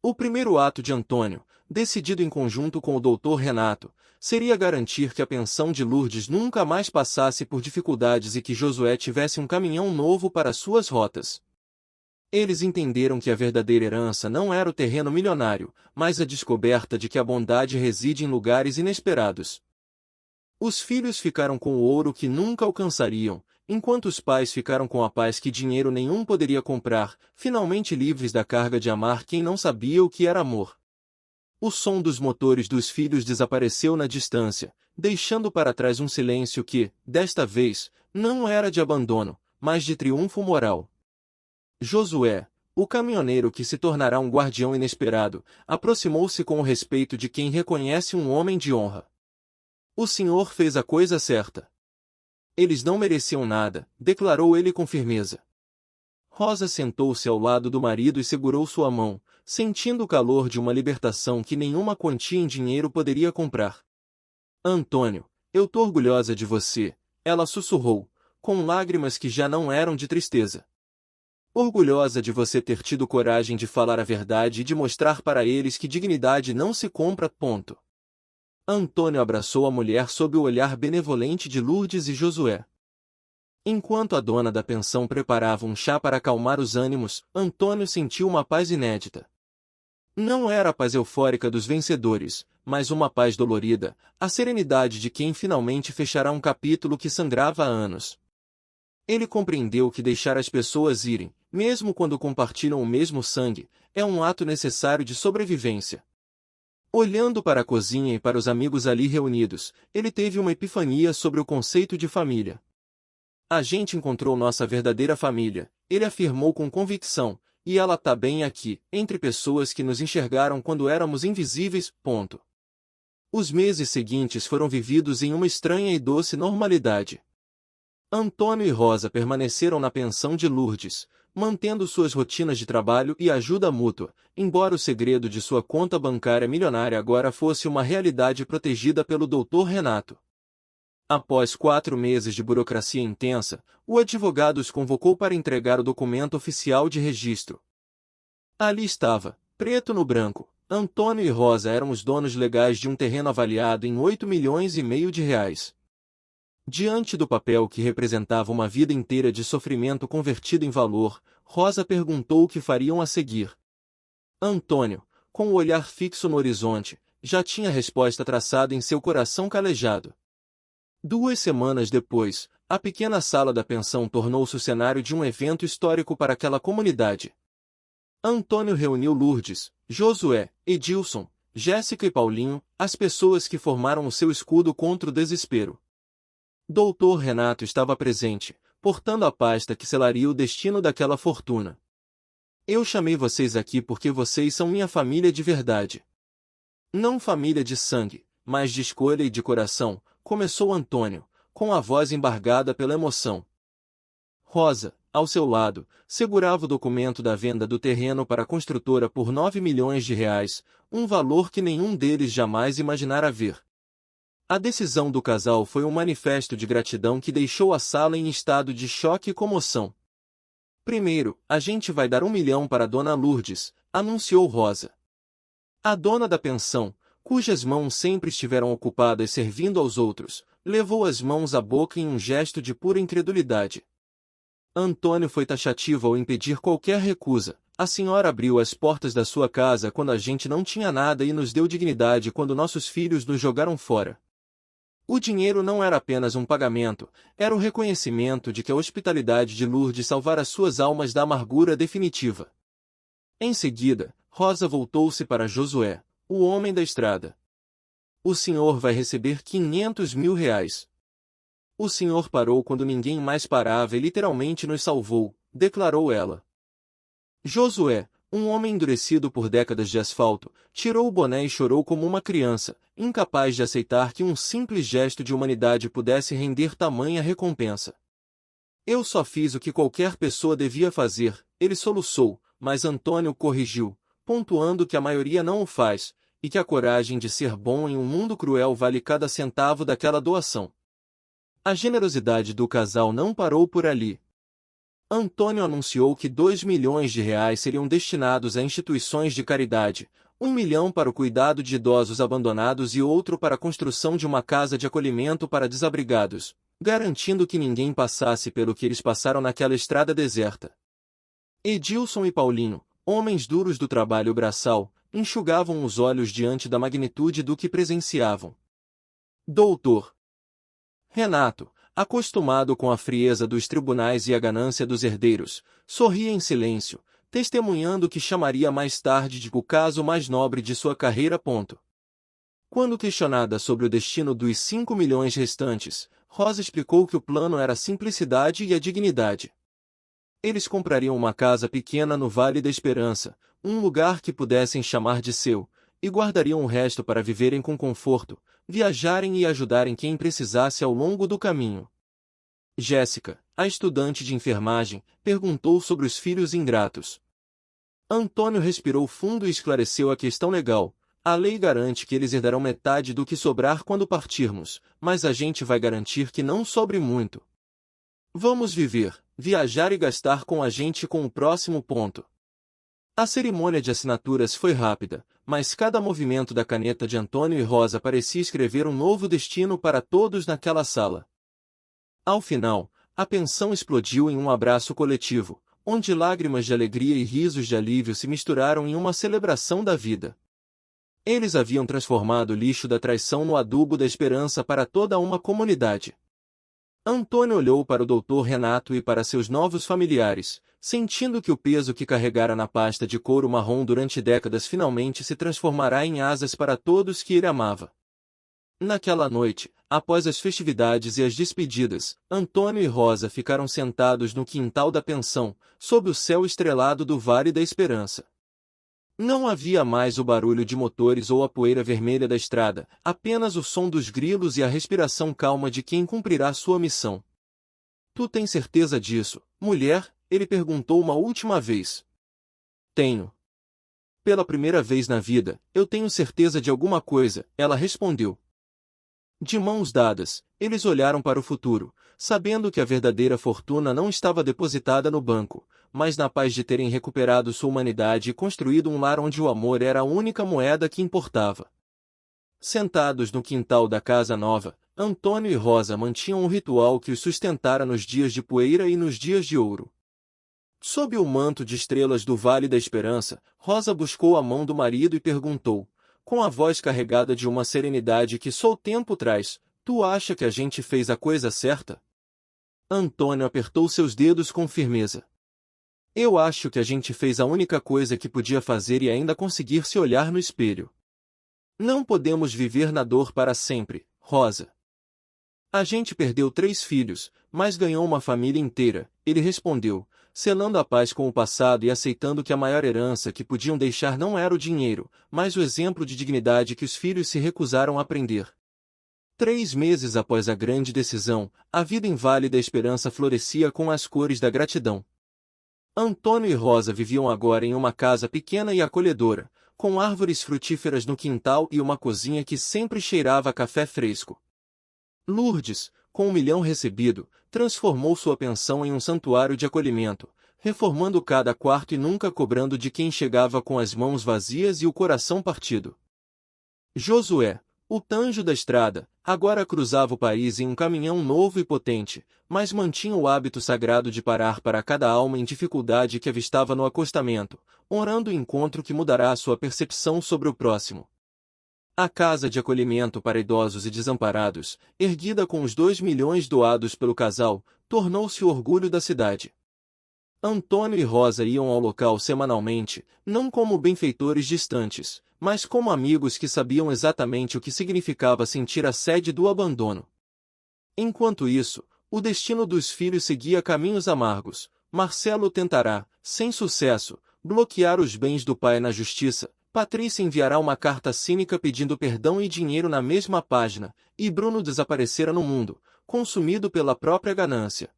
O primeiro ato de Antônio, decidido em conjunto com o Dr. Renato, seria garantir que a pensão de Lourdes nunca mais passasse por dificuldades e que Josué tivesse um caminhão novo para suas rotas. Eles entenderam que a verdadeira herança não era o terreno milionário, mas a descoberta de que a bondade reside em lugares inesperados. Os filhos ficaram com o ouro que nunca alcançariam, enquanto os pais ficaram com a paz que dinheiro nenhum poderia comprar, finalmente livres da carga de amar quem não sabia o que era amor. O som dos motores dos filhos desapareceu na distância, deixando para trás um silêncio que, desta vez, não era de abandono, mas de triunfo moral. Josué, o caminhoneiro que se tornará um guardião inesperado, aproximou-se com o respeito de quem reconhece um homem de honra. O senhor fez a coisa certa. Eles não mereciam nada, declarou ele com firmeza. Rosa sentou-se ao lado do marido e segurou sua mão, sentindo o calor de uma libertação que nenhuma quantia em dinheiro poderia comprar. Antônio, eu tô orgulhosa de você, ela sussurrou, com lágrimas que já não eram de tristeza. Orgulhosa de você ter tido coragem de falar a verdade e de mostrar para eles que dignidade não se compra. Ponto. Antônio abraçou a mulher sob o olhar benevolente de Lourdes e Josué. Enquanto a dona da pensão preparava um chá para acalmar os ânimos, Antônio sentiu uma paz inédita. Não era a paz eufórica dos vencedores, mas uma paz dolorida, a serenidade de quem finalmente fechará um capítulo que sangrava há anos. Ele compreendeu que deixar as pessoas irem, mesmo quando compartilham o mesmo sangue, é um ato necessário de sobrevivência. Olhando para a cozinha e para os amigos ali reunidos, ele teve uma epifania sobre o conceito de família. A gente encontrou nossa verdadeira família, ele afirmou com convicção, e ela tá bem aqui, entre pessoas que nos enxergaram quando éramos invisíveis. Ponto. Os meses seguintes foram vividos em uma estranha e doce normalidade. Antônio e Rosa permaneceram na pensão de Lourdes, mantendo suas rotinas de trabalho e ajuda mútua, embora o segredo de sua conta bancária milionária agora fosse uma realidade protegida pelo Dr. Renato. Após 4 meses de burocracia intensa, o advogado os convocou para entregar o documento oficial de registro. Ali estava, preto no branco, Antônio e Rosa eram os donos legais de um terreno avaliado em 8,5 milhões de reais. Diante do papel que representava uma vida inteira de sofrimento convertido em valor, Rosa perguntou o que fariam a seguir. Antônio, com o olhar fixo no horizonte, já tinha a resposta traçada em seu coração calejado. 2 semanas depois, a pequena sala da pensão tornou-se o cenário de um evento histórico para aquela comunidade. Antônio reuniu Lourdes, Josué, Edilson, Jéssica e Paulinho, as pessoas que formaram o seu escudo contra o desespero. Dr. Renato estava presente, portando a pasta que selaria o destino daquela fortuna. Eu chamei vocês aqui porque vocês são minha família de verdade. Não família de sangue, mas de escolha e de coração, começou Antônio, com a voz embargada pela emoção. Rosa, ao seu lado, segurava o documento da venda do terreno para a construtora por 9 milhões de reais, um valor que nenhum deles jamais imaginara ver. A decisão do casal foi um manifesto de gratidão que deixou a sala em estado de choque e comoção. Primeiro, a gente vai dar 1 milhão para Dona Lourdes, anunciou Rosa. A dona da pensão, cujas mãos sempre estiveram ocupadas servindo aos outros, levou as mãos à boca em um gesto de pura incredulidade. Antônio foi taxativo ao impedir qualquer recusa. A senhora abriu as portas da sua casa quando a gente não tinha nada e nos deu dignidade quando nossos filhos nos jogaram fora. O dinheiro não era apenas um pagamento, era o reconhecimento de que a hospitalidade de Lourdes salvara suas almas da amargura definitiva. Em seguida, Rosa voltou-se para Josué, o homem da estrada. O senhor vai receber 500 mil reais. O senhor parou quando ninguém mais parava e literalmente nos salvou, declarou ela. Josué, um homem endurecido por décadas de asfalto, tirou o boné e chorou como uma criança, incapaz de aceitar que um simples gesto de humanidade pudesse render tamanha recompensa. Eu só fiz o que qualquer pessoa devia fazer, ele soluçou, mas Antônio corrigiu, pontuando que a maioria não o faz, e que a coragem de ser bom em um mundo cruel vale cada centavo daquela doação. A generosidade do casal não parou por ali. Antônio anunciou que 2 milhões de reais seriam destinados a instituições de caridade, 1 milhão para o cuidado de idosos abandonados e outro para a construção de uma casa de acolhimento para desabrigados, garantindo que ninguém passasse pelo que eles passaram naquela estrada deserta. Edilson e Paulinho, homens duros do trabalho braçal, enxugavam os olhos diante da magnitude do que presenciavam. Doutor Renato, acostumado com a frieza dos tribunais e a ganância dos herdeiros, sorria em silêncio, testemunhando que chamaria mais tarde de o caso mais nobre de sua carreira. Quando questionada sobre o destino dos 5 milhões restantes, Rosa explicou que o plano era a simplicidade e a dignidade. Eles comprariam uma casa pequena no Vale da Esperança, um lugar que pudessem chamar de seu, e guardariam o resto para viverem com conforto, viajarem e ajudarem quem precisasse ao longo do caminho. Jéssica, a estudante de enfermagem, perguntou sobre os filhos ingratos. Antônio respirou fundo e esclareceu a questão legal. A lei garante que eles herdarão metade do que sobrar quando partirmos, mas a gente vai garantir que não sobre muito. Vamos viver, viajar e gastar com a gente com o próximo ponto. A cerimônia de assinaturas foi rápida, mas cada movimento da caneta de Antônio e Rosa parecia escrever um novo destino para todos naquela sala. Ao final, a pensão explodiu em um abraço coletivo, onde lágrimas de alegria e risos de alívio se misturaram em uma celebração da vida. Eles haviam transformado o lixo da traição no adubo da esperança para toda uma comunidade. Antônio olhou para o doutor Renato e para seus novos familiares, sentindo que o peso que carregara na pasta de couro marrom durante décadas finalmente se transformará em asas para todos que ele amava. Naquela noite, após as festividades e as despedidas, Antônio e Rosa ficaram sentados no quintal da pensão, sob o céu estrelado do Vale da Esperança. Não havia mais o barulho de motores ou a poeira vermelha da estrada, apenas o som dos grilos e a respiração calma de quem cumprirá sua missão. Tu tens certeza disso, mulher? Ele perguntou uma última vez. Tenho. Pela primeira vez na vida, eu tenho certeza de alguma coisa, ela respondeu. De mãos dadas, eles olharam para o futuro, sabendo que a verdadeira fortuna não estava depositada no banco, mas na paz de terem recuperado sua humanidade e construído um lar onde o amor era a única moeda que importava. Sentados no quintal da casa nova, Antônio e Rosa mantinham o ritual que os sustentara nos dias de poeira e nos dias de ouro. Sob o manto de estrelas do Vale da Esperança, Rosa buscou a mão do marido e perguntou, com a voz carregada de uma serenidade que só o tempo traz, tu acha que a gente fez a coisa certa? Antônio apertou seus dedos com firmeza. Eu acho que a gente fez a única coisa que podia fazer e ainda conseguir se olhar no espelho. Não podemos viver na dor para sempre, Rosa. A gente perdeu 3 filhos, mas ganhou uma família inteira, ele respondeu, selando a paz com o passado e aceitando que a maior herança que podiam deixar não era o dinheiro, mas o exemplo de dignidade que os filhos se recusaram a aprender. 3 meses após a grande decisão, a vida em Vale da Esperança florescia com as cores da gratidão. Antônio e Rosa viviam agora em uma casa pequena e acolhedora, com árvores frutíferas no quintal e uma cozinha que sempre cheirava a café fresco. Lourdes, com 1 milhão recebido, transformou sua pensão em um santuário de acolhimento, reformando cada quarto e nunca cobrando de quem chegava com as mãos vazias e o coração partido. Josué, o tanjo da estrada, agora cruzava o país em um caminhão novo e potente, mas mantinha o hábito sagrado de parar para cada alma em dificuldade que avistava no acostamento, honrando o encontro que mudará sua percepção sobre o próximo. A casa de acolhimento para idosos e desamparados, erguida com os 2 milhões doados pelo casal, tornou-se o orgulho da cidade. Antônio e Rosa iam ao local semanalmente, não como benfeitores distantes, mas como amigos que sabiam exatamente o que significava sentir a sede do abandono. Enquanto isso, o destino dos filhos seguia caminhos amargos. Marcelo tentará, sem sucesso, bloquear os bens do pai na justiça. Patrícia enviará uma carta cínica pedindo perdão e dinheiro na mesma página, e Bruno desaparecerá no mundo, consumido pela própria ganância.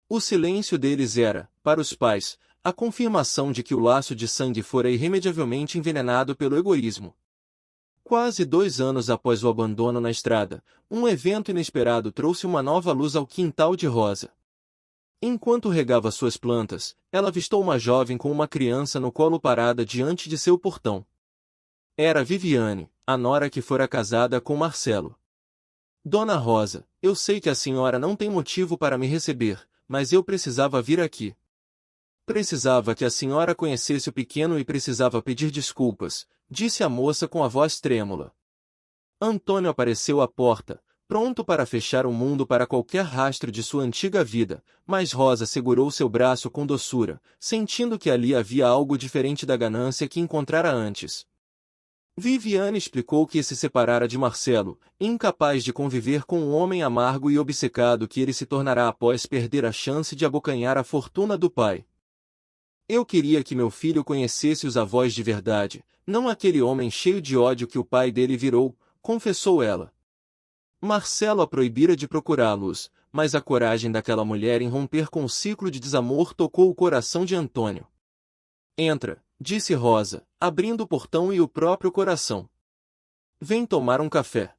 O silêncio deles era, para os pais, a confirmação de que o laço de sangue fora irremediavelmente envenenado pelo egoísmo. Quase 2 anos após o abandono na estrada, um evento inesperado trouxe uma nova luz ao quintal de Rosa. Enquanto regava suas plantas, ela avistou uma jovem com uma criança no colo parada diante de seu portão. Era Viviane, a nora que fora casada com Marcelo. Dona Rosa, eu sei que a senhora não tem motivo para me receber, mas eu precisava vir aqui. Precisava que a senhora conhecesse o pequeno e precisava pedir desculpas, disse a moça com a voz trêmula. Antônio apareceu à porta, pronto para fechar o mundo para qualquer rastro de sua antiga vida, mas Rosa segurou seu braço com doçura, sentindo que ali havia algo diferente da ganância que encontrara antes. Viviane explicou que se separara de Marcelo, incapaz de conviver com o homem amargo e obcecado que ele se tornará após perder a chance de abocanhar a fortuna do pai. Eu queria que meu filho conhecesse os avós de verdade, não aquele homem cheio de ódio que o pai dele virou, confessou ela. Marcelo a proibira de procurá-los, mas a coragem daquela mulher em romper com o ciclo de desamor tocou o coração de Antônio. Entra, disse Rosa, abrindo o portão e o próprio coração. Vem tomar um café.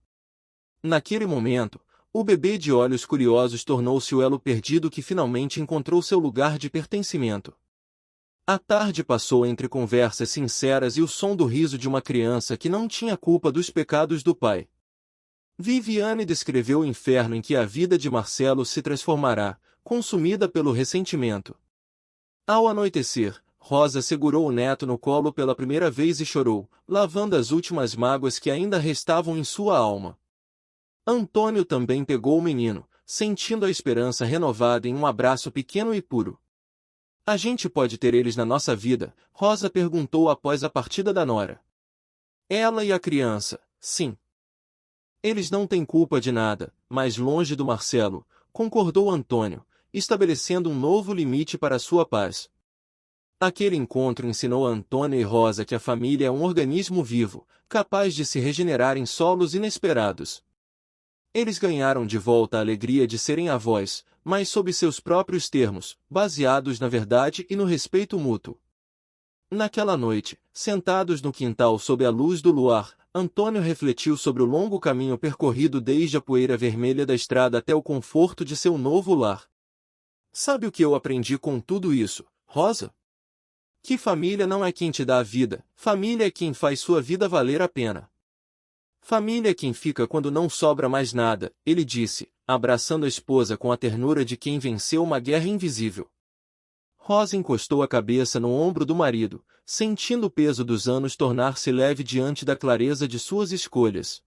Naquele momento, o bebê de olhos curiosos tornou-se o elo perdido que finalmente encontrou seu lugar de pertencimento. A tarde passou entre conversas sinceras e o som do riso de uma criança que não tinha culpa dos pecados do pai. Viviane descreveu o inferno em que a vida de Marcelo se transformará, consumida pelo ressentimento. Ao anoitecer, Rosa segurou o neto no colo pela primeira vez e chorou, lavando as últimas mágoas que ainda restavam em sua alma. Antônio também pegou o menino, sentindo a esperança renovada em um abraço pequeno e puro. A gente pode ter eles na nossa vida? Rosa perguntou após a partida da nora. Ela e a criança, sim. Eles não têm culpa de nada, mas longe do Marcelo, concordou Antônio, estabelecendo um novo limite para sua paz. Aquele encontro ensinou a Antônio e Rosa que a família é um organismo vivo, capaz de se regenerar em solos inesperados. Eles ganharam de volta a alegria de serem avós, mas sob seus próprios termos, baseados na verdade e no respeito mútuo. Naquela noite, sentados no quintal sob a luz do luar, Antônio refletiu sobre o longo caminho percorrido desde a poeira vermelha da estrada até o conforto de seu novo lar. Sabe o que eu aprendi com tudo isso, Rosa? Que família não é quem te dá a vida, família é quem faz sua vida valer a pena. Família é quem fica quando não sobra mais nada, ele disse, abraçando a esposa com a ternura de quem venceu uma guerra invisível. Rosa encostou a cabeça no ombro do marido, sentindo o peso dos anos tornar-se leve diante da clareza de suas escolhas.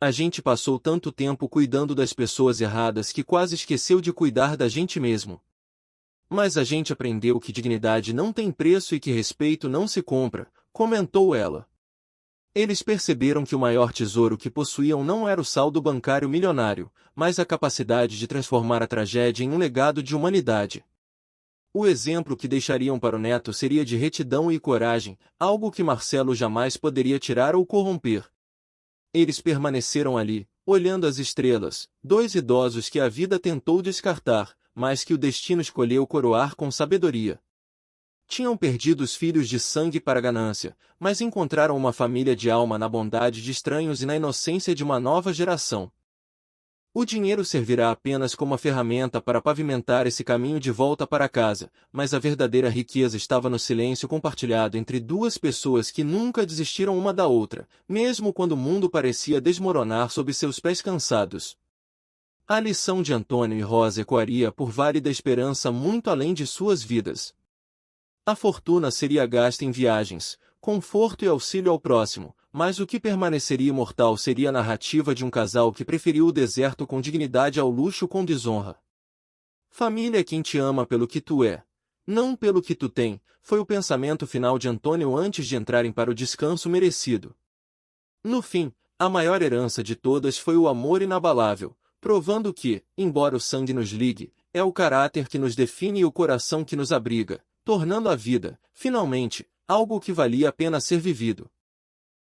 A gente passou tanto tempo cuidando das pessoas erradas que quase esqueceu de cuidar da gente mesmo. Mas a gente aprendeu que dignidade não tem preço e que respeito não se compra, comentou ela. Eles perceberam que o maior tesouro que possuíam não era o saldo bancário milionário, mas a capacidade de transformar a tragédia em um legado de humanidade. O exemplo que deixariam para o neto seria de retidão e coragem, algo que Marcelo jamais poderia tirar ou corromper. Eles permaneceram ali, olhando as estrelas, dois idosos que a vida tentou descartar, mas que o destino escolheu coroar com sabedoria. Tinham perdido os filhos de sangue para a ganância, mas encontraram uma família de alma na bondade de estranhos e na inocência de uma nova geração. O dinheiro servirá apenas como uma ferramenta para pavimentar esse caminho de volta para casa, mas a verdadeira riqueza estava no silêncio compartilhado entre duas pessoas que nunca desistiram uma da outra, mesmo quando o mundo parecia desmoronar sob seus pés cansados. A lição de Antônio e Rosa ecoaria por válida esperança muito além de suas vidas. A fortuna seria gasta em viagens, conforto e auxílio ao próximo, mas o que permaneceria imortal seria a narrativa de um casal que preferiu o deserto com dignidade ao luxo com desonra. Família é quem te ama pelo que tu é, não pelo que tu tem, foi o pensamento final de Antônio antes de entrarem para o descanso merecido. No fim, a maior herança de todas foi o amor inabalável, provando que, embora o sangue nos ligue, é o caráter que nos define e o coração que nos abriga, tornando a vida, finalmente, algo que valia a pena ser vivido.